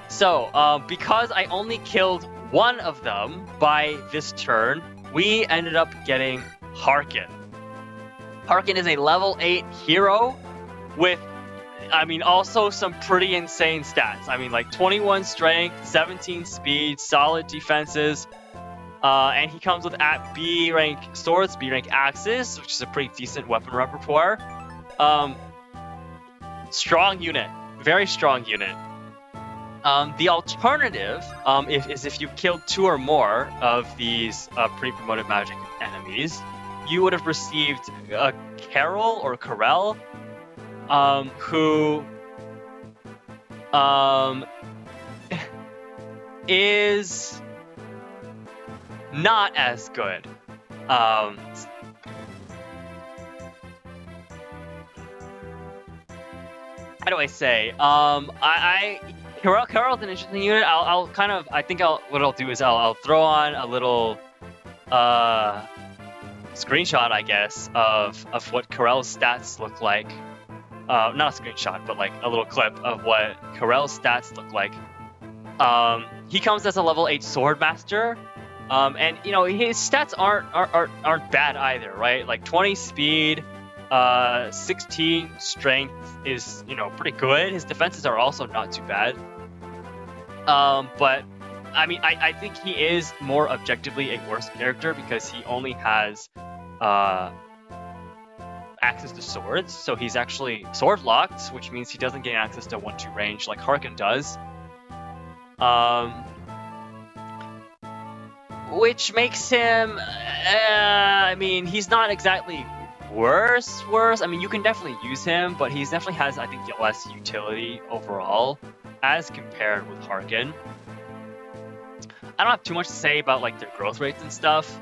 So, because I only killed one of them by this turn, we ended up getting Hearken. Hearken is a level 8 hero with, also some pretty insane stats. Like 21 strength, 17 speed, solid defenses, and he comes with at B rank swords, B rank axes, which is a pretty decent weapon repertoire. Strong unit, very strong unit. The alternative is if you've killed 2 or more of these pre-promoted magic enemies, you would have received a Carol or Corel, who is not as good. How do I say? Carol's an interesting unit. What I'll do is I'll throw on a little screenshot, I guess, of what Corel's stats look like. Not a screenshot, but like a little clip of what Corel's stats look like. He comes as a level 8 sword master, and his stats aren't bad either, right? Like 20 speed, 16 strength is pretty good. His defenses are also not too bad. But I think he is more objectively a worse character because he only has access to swords, so he's actually sword locked, which means he doesn't gain access to 1-2 range like Hearken does. Which makes him, he's not exactly worse. You can definitely use him, but he definitely has, I think, less utility overall as compared with Hearken. I don't have too much to say about like their growth rates and stuff.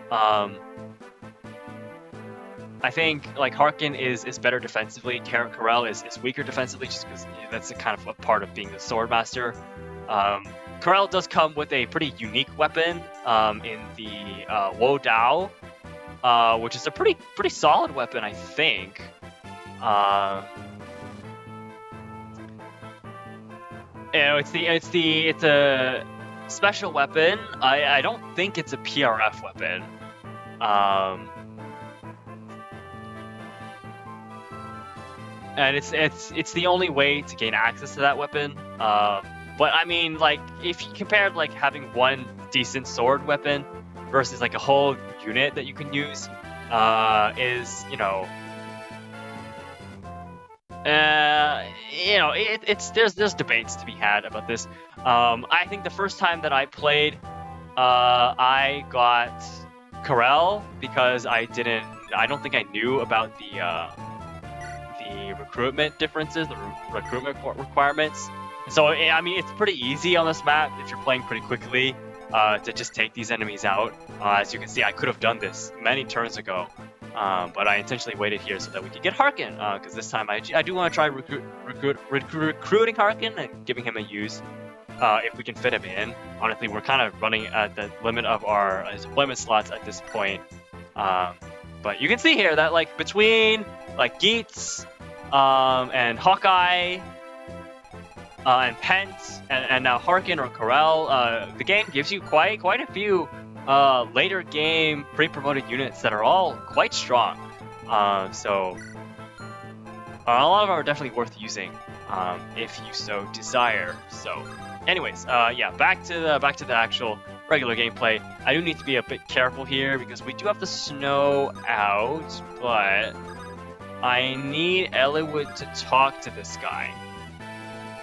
I think like Hearken is better defensively. Corel is weaker defensively, just because that's a kind of a part of being the sword master. Corel does come with a pretty unique weapon in the Wo Dao, which is a pretty solid weapon, I think. It's a special weapon. I don't think it's a PRF weapon. and it's the only way to gain access to that weapon. But I mean, like, if you compared like having one decent sword weapon versus like a whole unit that you can use, is there's debates to be had about this. I think the first time that I played, I got Corel because I don't think I knew about the recruitment differences, the recruitment requirements. So I mean, it's pretty easy on this map if you're playing pretty quickly to just take these enemies out. As you can see, I could have done this many turns ago, but I intentionally waited here so that we could get Harkin, because this time I do want to try recruiting Harkin and giving him a use. If we can fit him in. Honestly, we're kind of running at the limit of our deployment slots at this point. But you can see here that like between like Geets and Hawkeye and Pent and now Harkin or Corel, the game gives you quite a few later game pre-promoted units that are all quite strong. So a lot of them are definitely worth using if you so desire. So. Anyways, yeah, back to the actual regular gameplay. I do need to be a bit careful here because we do have the snow out, but I need Eliwood to talk to this guy.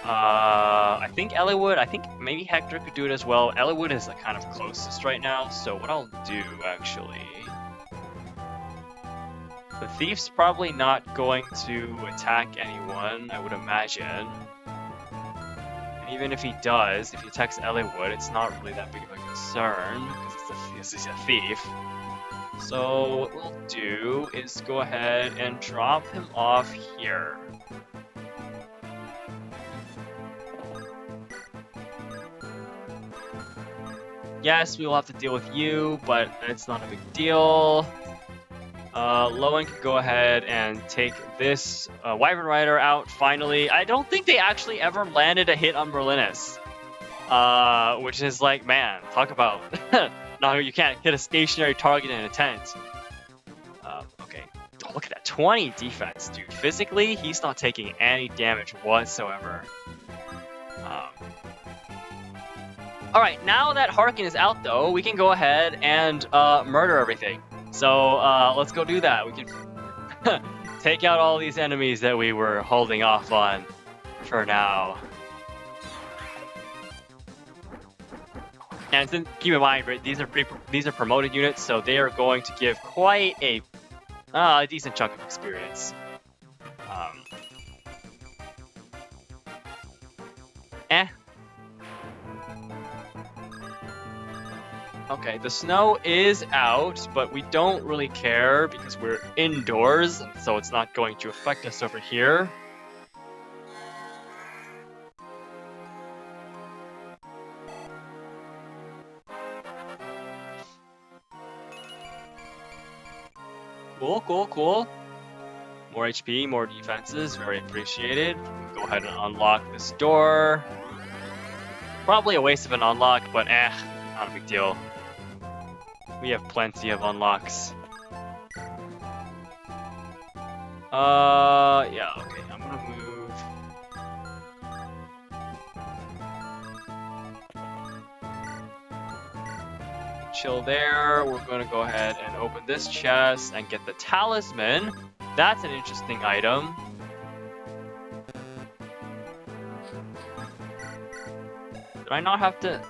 I think Eliwood, I think maybe Hector could do it as well. Eliwood is the kind of closest right now, so what I'll do actually... The thief's probably not going to attack anyone, I would imagine. Even if he does, if he attacks Eliwood, it's not really that big of a concern, because he's a thief. So what we'll do is go ahead and drop him off here. Yes, we will have to deal with you, but it's not a big deal. Lowen can go ahead and take this Wyvern Rider out finally. I don't think they actually ever landed a hit on Berlinus. Which is like, man, talk about... no, you can't hit a stationary target in a tent. Okay. Oh, look at that, 20 defense, dude. Physically, he's not taking any damage whatsoever. Alright, now that Harkin is out though, we can go ahead and murder everything. So let's go do that. We can take out all these enemies that we were holding off on for now. And keep in mind, right, these are promoted units, so they are going to give quite a decent chunk of experience. Okay, the snow is out, but we don't really care because we're indoors, so it's not going to affect us over here. Cool. More HP, more defenses, very appreciated. Go ahead and unlock this door. Probably a waste of an unlock, but not a big deal. We have plenty of unlocks. Yeah, okay, I'm gonna move. Chill there. We're gonna go ahead and open this chest and get the talisman. That's an interesting item. Did I not have to...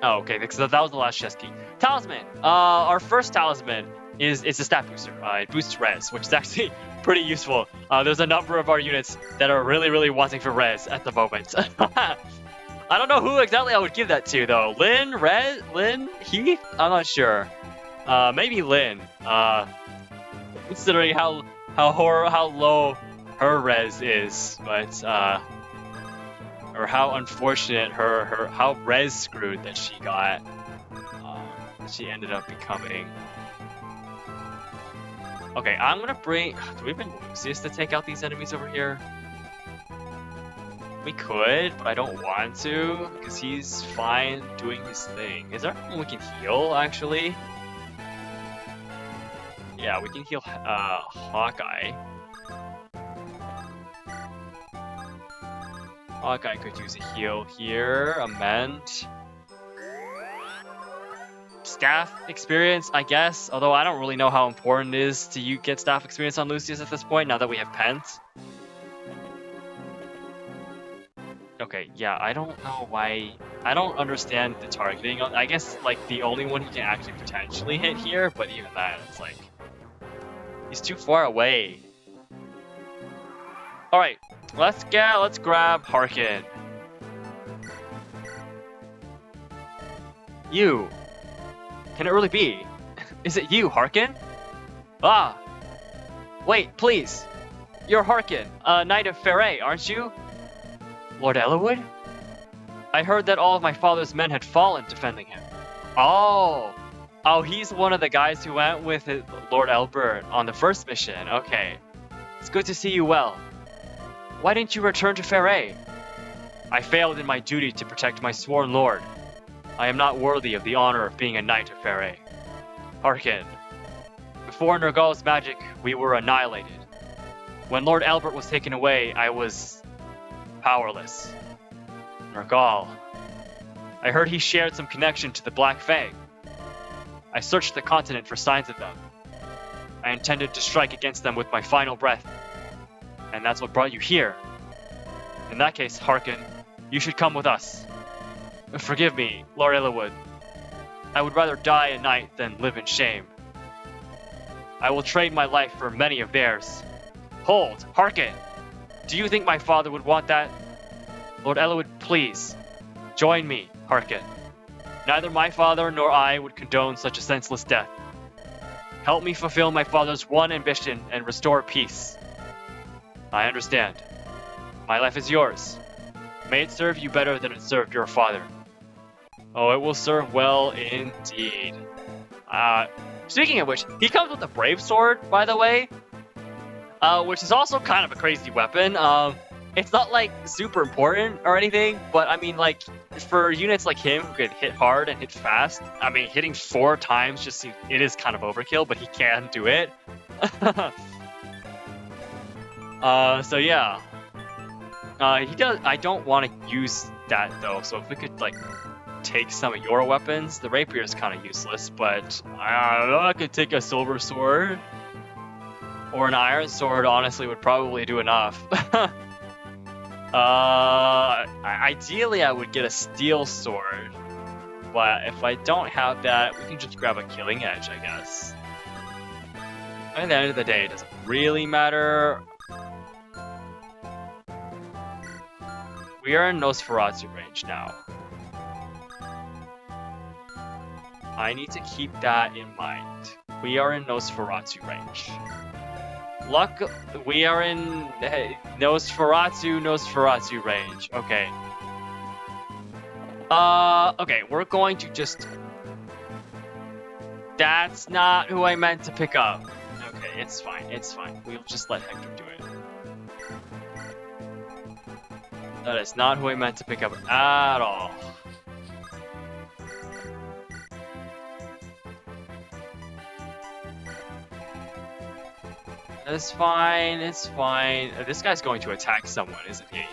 Oh, okay, because that was the last chest key. Talisman! Our first talisman is a stat booster. It boosts res, which is actually pretty useful. There's a number of our units that are really wanting for res at the moment. I don't know who exactly I would give that to, though. Lynn? Res? Lynn? Heath? I'm not sure. Maybe Lynn. Considering how low her res is, but or how unfortunate how res screwed that she got. She ended up becoming. Okay, I'm gonna bring. Do we bring Lucius to take out these enemies over here? We could, but I don't want to because he's fine doing his thing. Is there anyone we can heal actually? Yeah, we can heal Hawkeye. Okay, I could use a heal here. Amend. Staff experience, I guess. Although I don't really know how important it is to you get staff experience on Lucius at this point, now that we have Pent. Okay, yeah, I don't know why... I don't understand the targeting. I guess, like, the only one he can actually potentially hit here, but even that, it's like... He's too far away. Alright, let's grab Harkin. You. Can it really be? Is it you, Harkin? Ah! Wait, please! You're Harkin, a Knight of Ferre, aren't you? Lord Eliwood? I heard that all of my father's men had fallen defending him. Oh! Oh, he's one of the guys who went with Lord Elbert on the first mission. Okay. It's good to see you well. Why didn't you return to Ferre? I failed in my duty to protect my sworn lord. I am not worthy of the honor of being a Knight of Ferre. Harkin. Before Nergal's magic, we were annihilated. When Lord Albert was taken away, I was... powerless. Nergal. I heard he shared some connection to the Black Fang. I searched the continent for signs of them. I intended to strike against them with my final breath. And that's what brought you here. In that case, Harkin, you should come with us. Forgive me, Lord Eliwood. I would rather die a knight than live in shame. I will trade my life for many of theirs. Hold, Harkin! Do you think my father would want that? Lord Eliwood, please, join me, Harkin. Neither my father nor I would condone such a senseless death. Help me fulfill my father's one ambition and restore peace. I understand. My life is yours. May it serve you better than it served your father. Oh, it will serve well indeed. Speaking of which, he comes with a brave sword, by the way. Which is also kind of a crazy weapon. It's not, like, super important or anything, but, I mean, like, for units like him who can hit hard and hit fast, I mean, hitting 4 times just seems, it is kind of overkill, but he can do it. So yeah. He does, I don't want to use that, though, so if we could, like, take some of your weapons, the rapier is kind of useless, but I could take a silver sword. Or an iron sword, honestly, would probably do enough. Ideally, I would get a steel sword. But if I don't have that, we can just grab a killing edge, I guess. At the end of the day, it doesn't really matter. We are in Nosferatu range now. I need to keep that in mind. We are in Nosferatu range. Luck, we are in Nosferatu range. Okay. Okay, we're going to just... That's not who I meant to pick up. Okay, it's fine, it's fine. We'll just let Hector do it. That is not who I meant to pick up at all. It's fine, it's fine. This guy's going to attack someone, isn't he?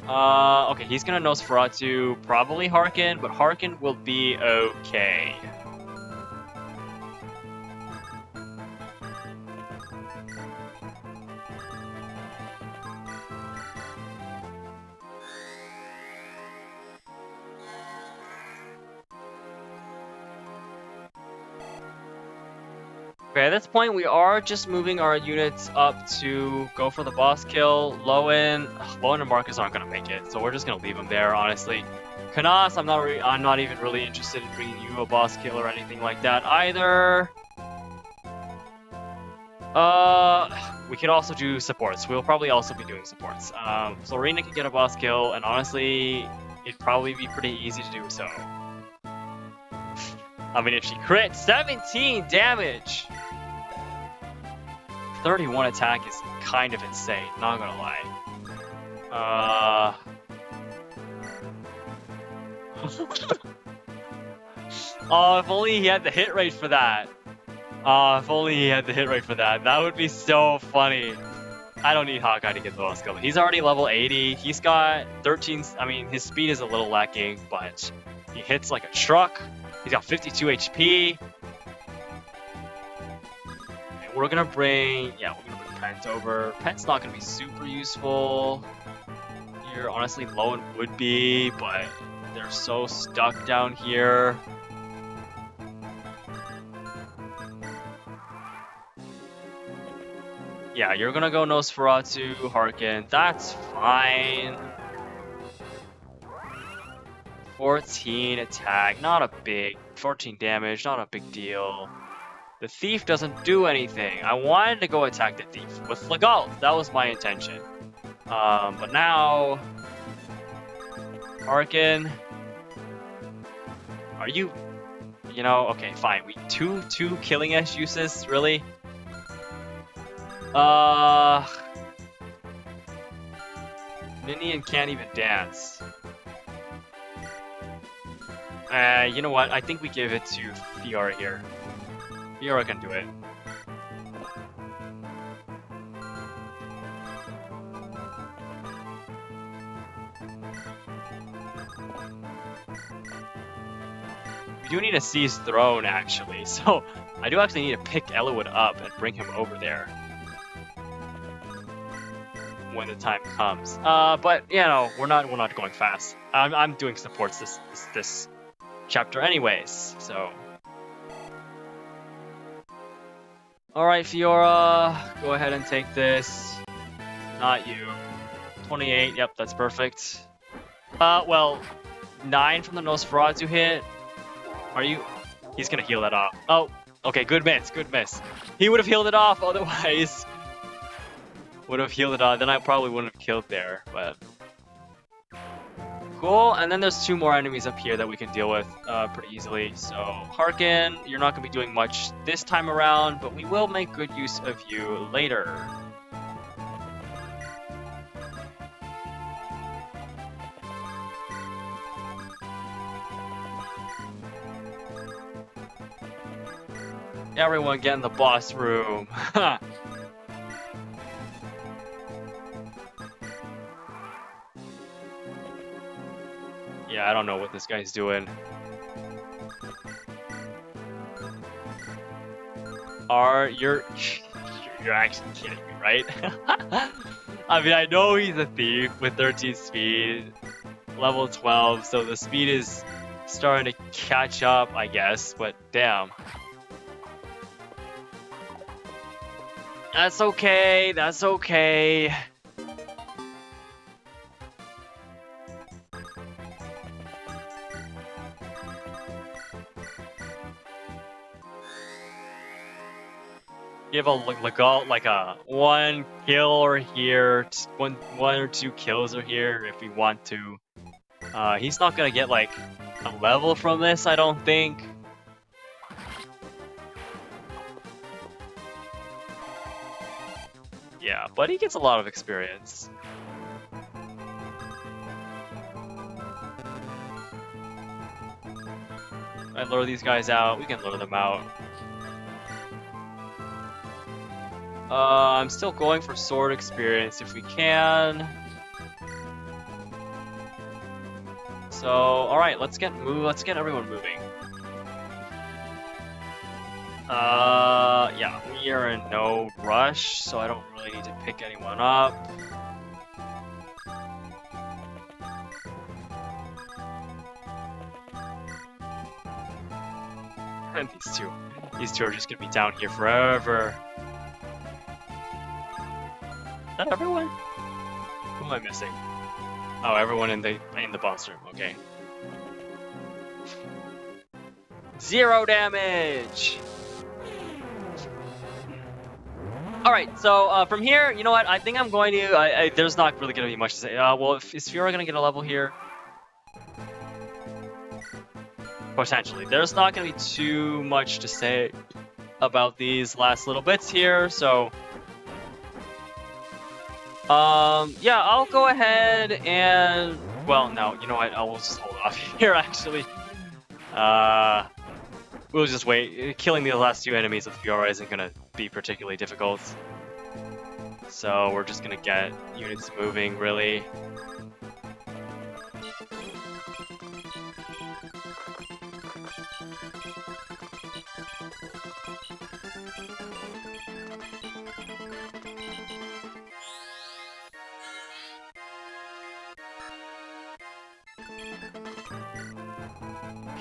Okay, he's gonna Nosferatu, probably Harkin, but Harkin will be okay. Okay, at this point, we are just moving our units up to go for the boss kill. Lowen and Marcus aren't gonna make it, so we're just gonna leave them there, honestly. Kanas, I'm not even really interested in bringing you a boss kill or anything like that either. We can also do supports. We'll probably also be doing supports. So Rena can get a boss kill, and honestly, it'd probably be pretty easy to do so. I mean, if she crit, 17 damage! 31 attack is kind of insane, not gonna lie. Oh, if only he had the hit rate for that. Oh, if only he had the hit rate for that. That would be so funny. I don't need Hawkeye to get the most kill. He's already level 80. He's got 13. I mean, his speed is a little lacking, but he hits like a truck. He's got 52 HP. And we're gonna bring, Pent over. Pent's not gonna be super useful here. Honestly, Lowen would be, but they're so stuck down here. Yeah, you're gonna go Nosferatu, Harkin. That's fine. 14 attack, not a big. 14 damage, not a big deal. The Thief doesn't do anything. I wanted to go attack the Thief with Flegalt. That was my intention. But now, Harkin, are you? You know, okay, fine. We two killing edge uses, really? Ninian can't even dance. You know what? I think we give it to Fiora here. Fiora can do it. We do need to seize throne, actually, so I do actually need to pick Eliwood up and bring him over there when the time comes. But you know, we're not going fast. I'm doing supports this chapter anyways, so. Alright, Fiora, go ahead and take this. Not you. 28, yep, that's perfect. Well, 9 from the Nosferatu hit. Are you? He's gonna heal that off. Oh, okay, good miss. He would have healed it off otherwise. Would have healed it off, then I probably wouldn't have killed there, but. Cool, and then there's 2 more enemies up here that we can deal with pretty easily. So, Harkin, you're not going to be doing much this time around, but we will make good use of you later. Everyone get in the boss room. Yeah, I don't know what this guy's doing. You're actually kidding me, right? I mean, I know he's a thief with 13 speed, level 12, so the speed is starting to catch up, I guess, but damn. That's okay, that's okay. Give a Legault like a 1 kill or here, one or 2 kills or here if we want to. He's not gonna get like a level from this, I don't think. Yeah, but he gets a lot of experience. I lure these guys out. We can lure them out. I'm still going for sword experience if we can. So, alright, let's get everyone moving. Yeah, we are in no rush, so I don't really need to pick anyone up. And these two are just gonna be down here forever. Is that everyone? Who am I missing? Oh, everyone in the boss room. Okay. 0 damage. All right. So from here, you know what? I think I'm going to. There's not really going to be much to say. Well, is Fiora going to get a level here? Potentially. There's not going to be too much to say about these last little bits here. So. Yeah, I'll go ahead and, well, no, you know what, I'll just hold off here, actually. We'll just wait. Killing the last 2 enemies with Fiora isn't gonna be particularly difficult. So we're just gonna get units moving, really.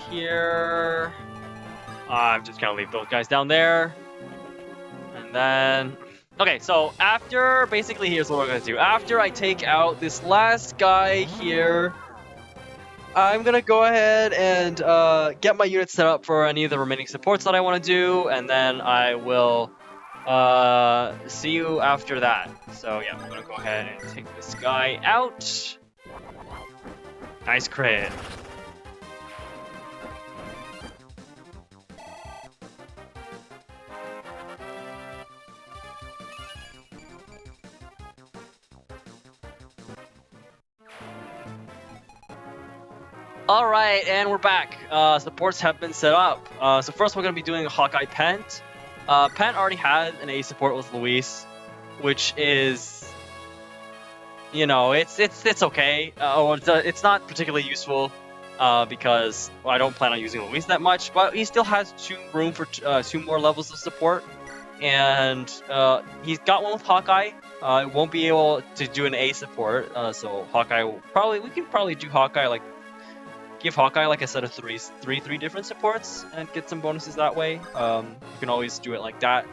Here. I'm just gonna leave those guys down there. And then... Okay, so after... Basically, here's what we're gonna do. After I take out this last guy here, I'm gonna go ahead and get my units set up for any of the remaining supports that I want to do, and then I will see you after that. So yeah, I'm gonna go ahead and take this guy out. Nice crit. Alright, and we're back. Supports have been set up. So first we're going to be doing Hawkeye Pent. Pent already had an A support with Luis, which is, you know, it's okay. It's not particularly useful because I don't plan on using Luis that much, but he still has room for two more levels of support. And he's got one with Hawkeye. Won't be able to do an A support, so Hawkeye will we can probably do Hawkeye, like, give Hawkeye like a set of three different supports and get some bonuses that way. You can always do it like that.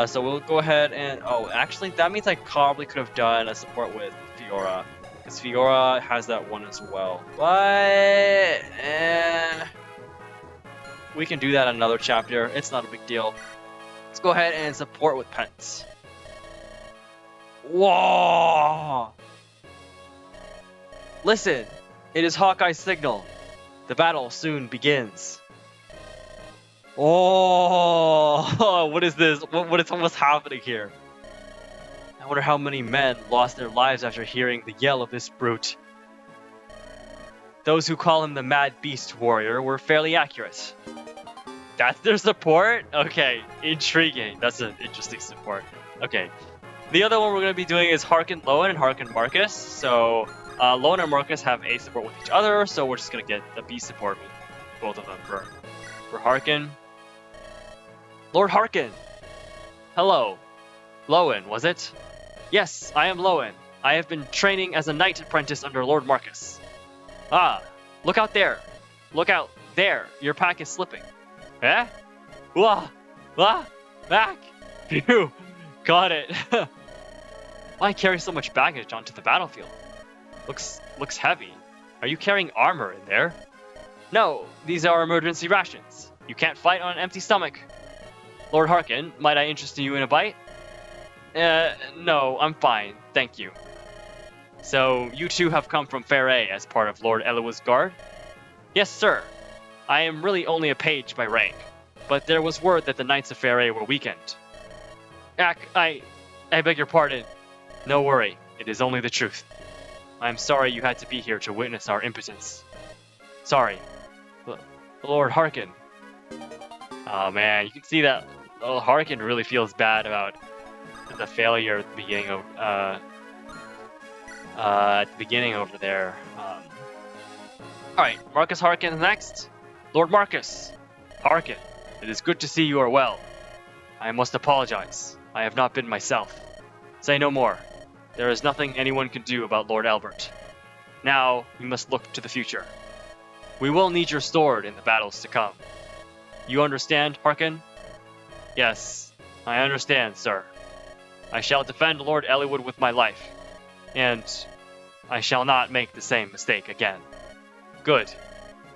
So we'll go ahead and... Oh, actually, that means I probably could have done a support with Fiora, because Fiora has that one as well. But... we can do that in another chapter. It's not a big deal. Let's go ahead and support with Pets. Whoa! Listen, it is Hawkeye's signal. The battle soon begins. Oh, what is this? What's happening here? I wonder how many men lost their lives after hearing the yell of this brute. Those who call him the Mad Beast Warrior were fairly accurate. That's their support? Okay, intriguing. That's an interesting support. Okay. The other one we're going to be doing is Harkin Lowen and Harkin Marcus. So, Lowen and Marcus have A support with each other, so we're just going to get the B support with both of them for Harkin. Lord Harkin! Hello. Lowen, was it? Yes, I am Lowen. I have been training as a knight apprentice under Lord Marcus. Ah, look out there. Look out there. Your pack is slipping. Eh? Wah! Wah! Back! Phew! Got it. Why carry so much baggage onto the battlefield? Looks heavy. Are you carrying armor in there? No, these are emergency rations. You can't fight on an empty stomach. Lord Harkin, might I interest you in a bite? No, I'm fine, thank you. So, you two have come from Fairey as part of Lord Eliwood's guard? Yes, sir. I am really only a page by rank, but there was word that the Knights of Fairey were weakened. I beg your pardon. No worry, it is only the truth. I am sorry you had to be here to witness our impotence. Sorry. Lord Harkin. Oh man, you can see that Harkin really feels bad about the failure at the beginning of over there. Alright, Marcus Harkin next. Lord Marcus Harkin, it is good to see you are well. I must apologize. I have not been myself. Say no more. There is nothing anyone can do about Lord Albert. Now, we must look to the future. We will need your sword in the battles to come. You understand, Harkin? Yes, I understand, sir. I shall defend Lord Eliwood with my life, and I shall not make the same mistake again. Good.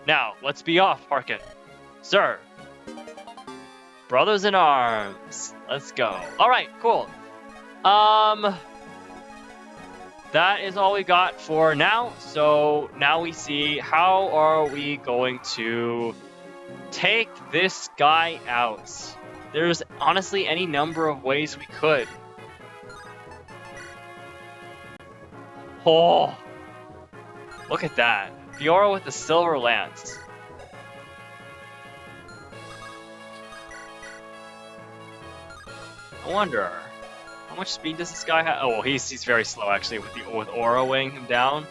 Now, let's be off, Harkin. Sir. Brothers in arms. Let's go. Alright, cool. That is all we got for now. So now we see how are we going to take this guy out. There's honestly any number of ways we could. Oh, look at that. Fiora with the silver lance. I wonder much speed does this guy have? Oh, well, he's very slow actually with Aura weighing him down.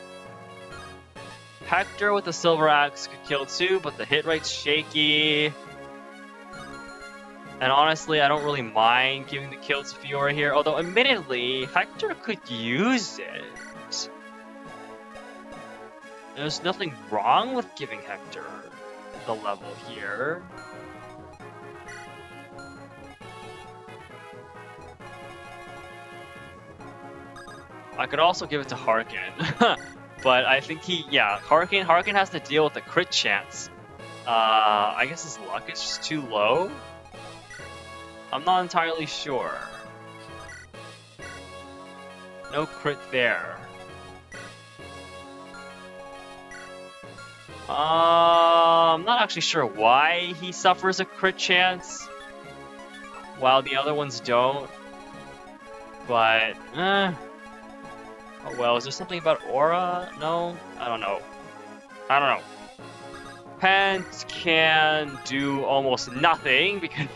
Hector with the silver axe could kill too, but the hit rate's shaky. And honestly, I don't really mind giving the kill to Fiora here, although admittedly, Hector could use it. There's nothing wrong with giving Hector the level here. I could also give it to Harkin, but I think Harkin has to deal with the crit chance. I guess his luck is just too low. I'm not entirely sure. No crit there. I'm not actually sure why he suffers a crit chance while the other ones don't. But, oh well, is there something about Aura? No? I don't know. Pent can do almost nothing because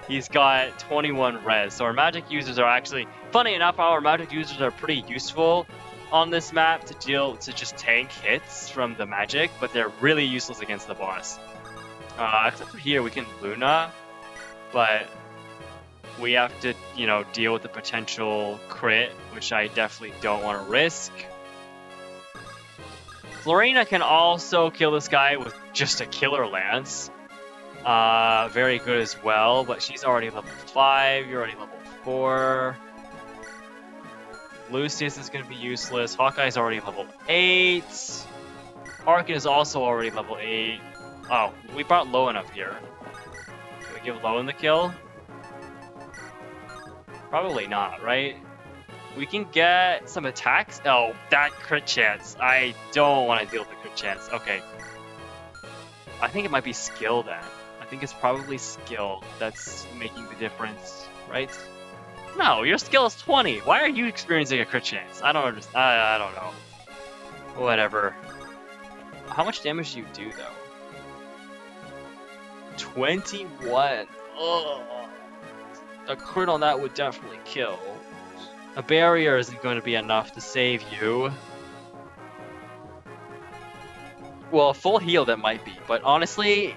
he's got 21 res. So our magic users are actually, funny enough, our magic users are pretty useful on this map to just tank hits from the magic, but they're really useless against the boss. Except for here, we can Luna, but we have to, deal with the potential crit, which I definitely don't want to risk. Florina can also kill this guy with just a Killer Lance. Very good as well, but she's already level 5, you're already level 4. Lucius is going to be useless. Hawkeye's already level 8. Harkin is also already level 8. Oh, we brought Lowen up here. Can we give Lowen the kill? Probably not, right? We can get some attacks. Oh, that crit chance. I don't want to deal with the crit chance. Okay. I think it might be skill then. I think it's probably skill that's making the difference, right? No, your skill is 20. Why are you experiencing a crit chance? I don't understand. I don't know. Whatever. How much damage do you do, though? 21. Ugh. A crit on that would definitely kill. A barrier isn't going to be enough to save you. Well, a full heal that might be, but honestly...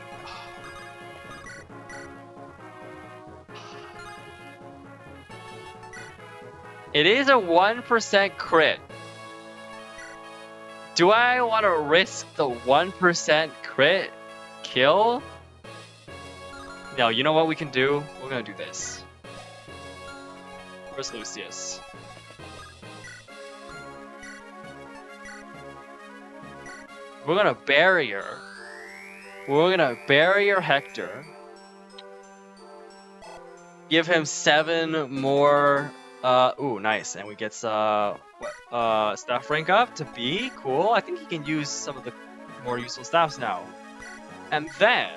It is a 1% crit. Do I want to risk the 1% crit kill? No, you know what we can do? We're gonna do this. Where's Lucius? We're gonna barrier. We're gonna barrier Hector. Give him 7 more. Ooh, nice. And we get staff rank up to B. Cool. I think he can use some of the more useful staffs now. And then,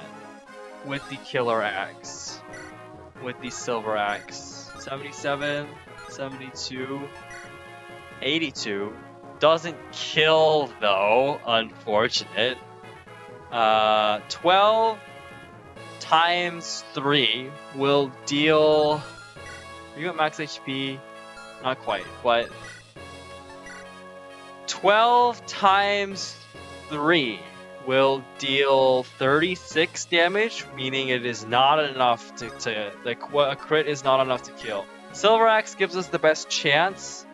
with the Killer Axe, with the Silver Axe, 77, 72, 82. Doesn't kill, though. Unfortunate. 12 times 3 will deal... Are you at max HP? Not quite, but 12 times 3 will deal 36 damage, meaning it is not enough a crit is not enough to kill. Silver Axe gives us the best chance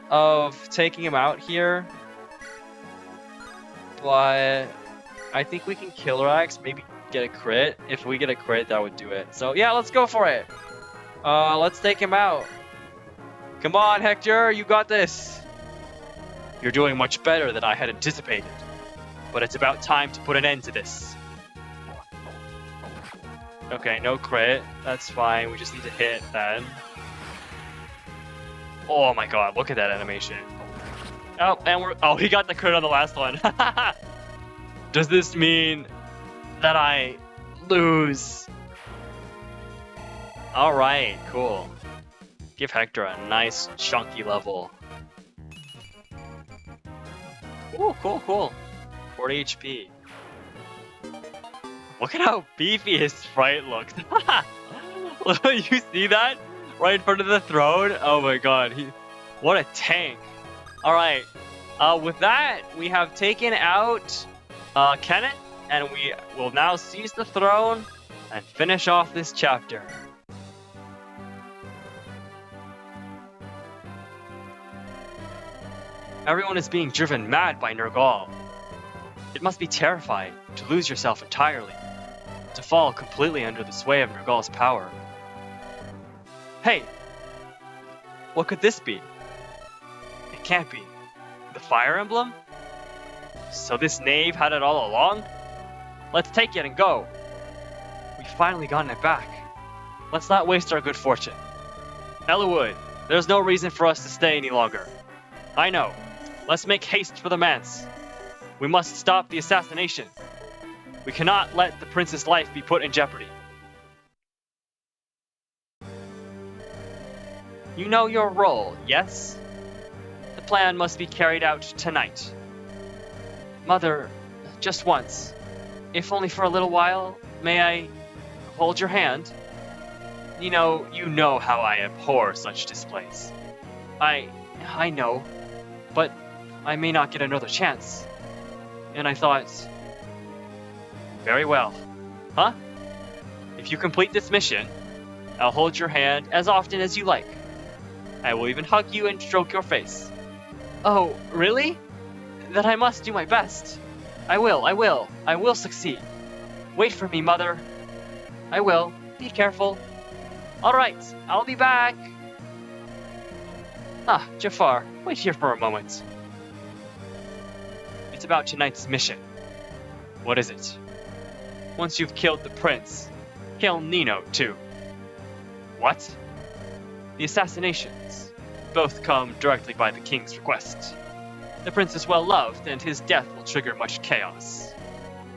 of taking him out here, but I think we can Killer Axe, maybe get a crit. If we get a crit, that would do it. So yeah, let's go for it. Let's take him out. Come on, Hector, you got this. You're doing much better than I had anticipated. But it's about time to put an end to this. Okay, no crit. That's fine. We just need to hit then. Oh my god, look at that animation. Oh, and he got the crit on the last one. Does this mean that I lose? Alright, cool. Give Hector a nice chunky level. Ooh, cool. 40 HP. Look at how beefy his sprite looks. You see that? right in front of the throne. Oh my god, what a tank. All right, with that, we have taken out Kenneth, and we will now seize the throne and finish off this chapter. Everyone is being driven mad by Nergal. It must be terrifying to lose yourself entirely, to fall completely under the sway of Nergal's power. Hey, what could this be? It can't be. The fire emblem? So this knave had it all along? Let's take it and go. We've finally gotten it back. Let's not waste our good fortune. Eliwood, there's no reason for us to stay any longer. I know. Let's make haste for the manse. We must stop the assassination. We cannot let the prince's life be put in jeopardy. You know your role, yes? The plan must be carried out tonight. Mother, just once, if only for a little while, may I hold your hand? You know how I abhor such displays. I know, but I may not get another chance. And I thought, very well. Huh? If you complete this mission, I'll hold your hand as often as you like. I will even hug you and stroke your face. Oh, really? Then I must do my best. I will succeed. Wait for me, Mother. I will. Be careful. Alright, I'll be back. Jafar, wait here for a moment. It's about tonight's mission. What is it? Once you've killed the prince, kill Nino too. What? The assassinations. Both come directly by the king's request. The prince is well loved, and his death will trigger much chaos.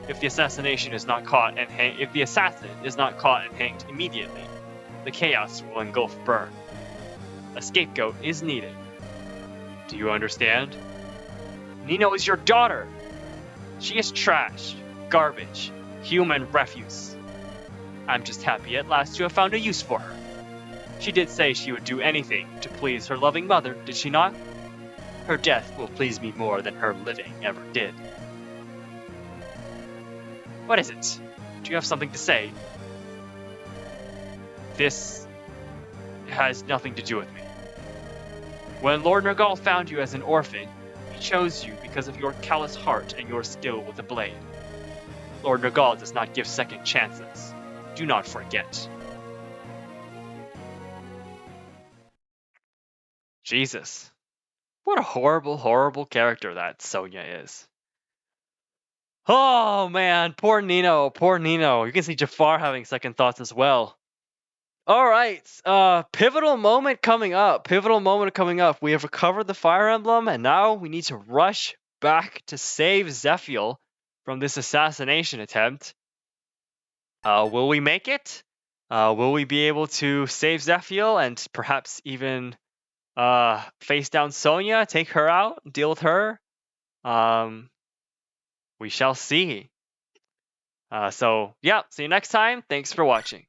If the assassin is not caught and hanged immediately, the chaos will engulf Burn. A scapegoat is needed. Do you understand? Nino is your daughter! She is trash, garbage, human refuse. I'm just happy at last to have found a use for her. She did say she would do anything to please her loving mother, did she not? Her death will please me more than her living ever did. What is it? Do you have something to say? This has nothing to do with me. When Lord Nergal found you as an orphan, he chose you because of your callous heart and your skill with the blade. Lord Nergal does not give second chances. Do not forget. Jesus. What a horrible, horrible character that Sonya is. Oh man, poor Nino, poor Nino. You can see Jafar having second thoughts as well. Alright, pivotal moment coming up. We have recovered the Fire Emblem, and now we need to rush back to save Zephiel from this assassination attempt. Will we make it? Will we be able to save Zephiel and perhaps even face down Sonya, take her out, deal with her? We shall see. So yeah, see you next time. Thanks for watching.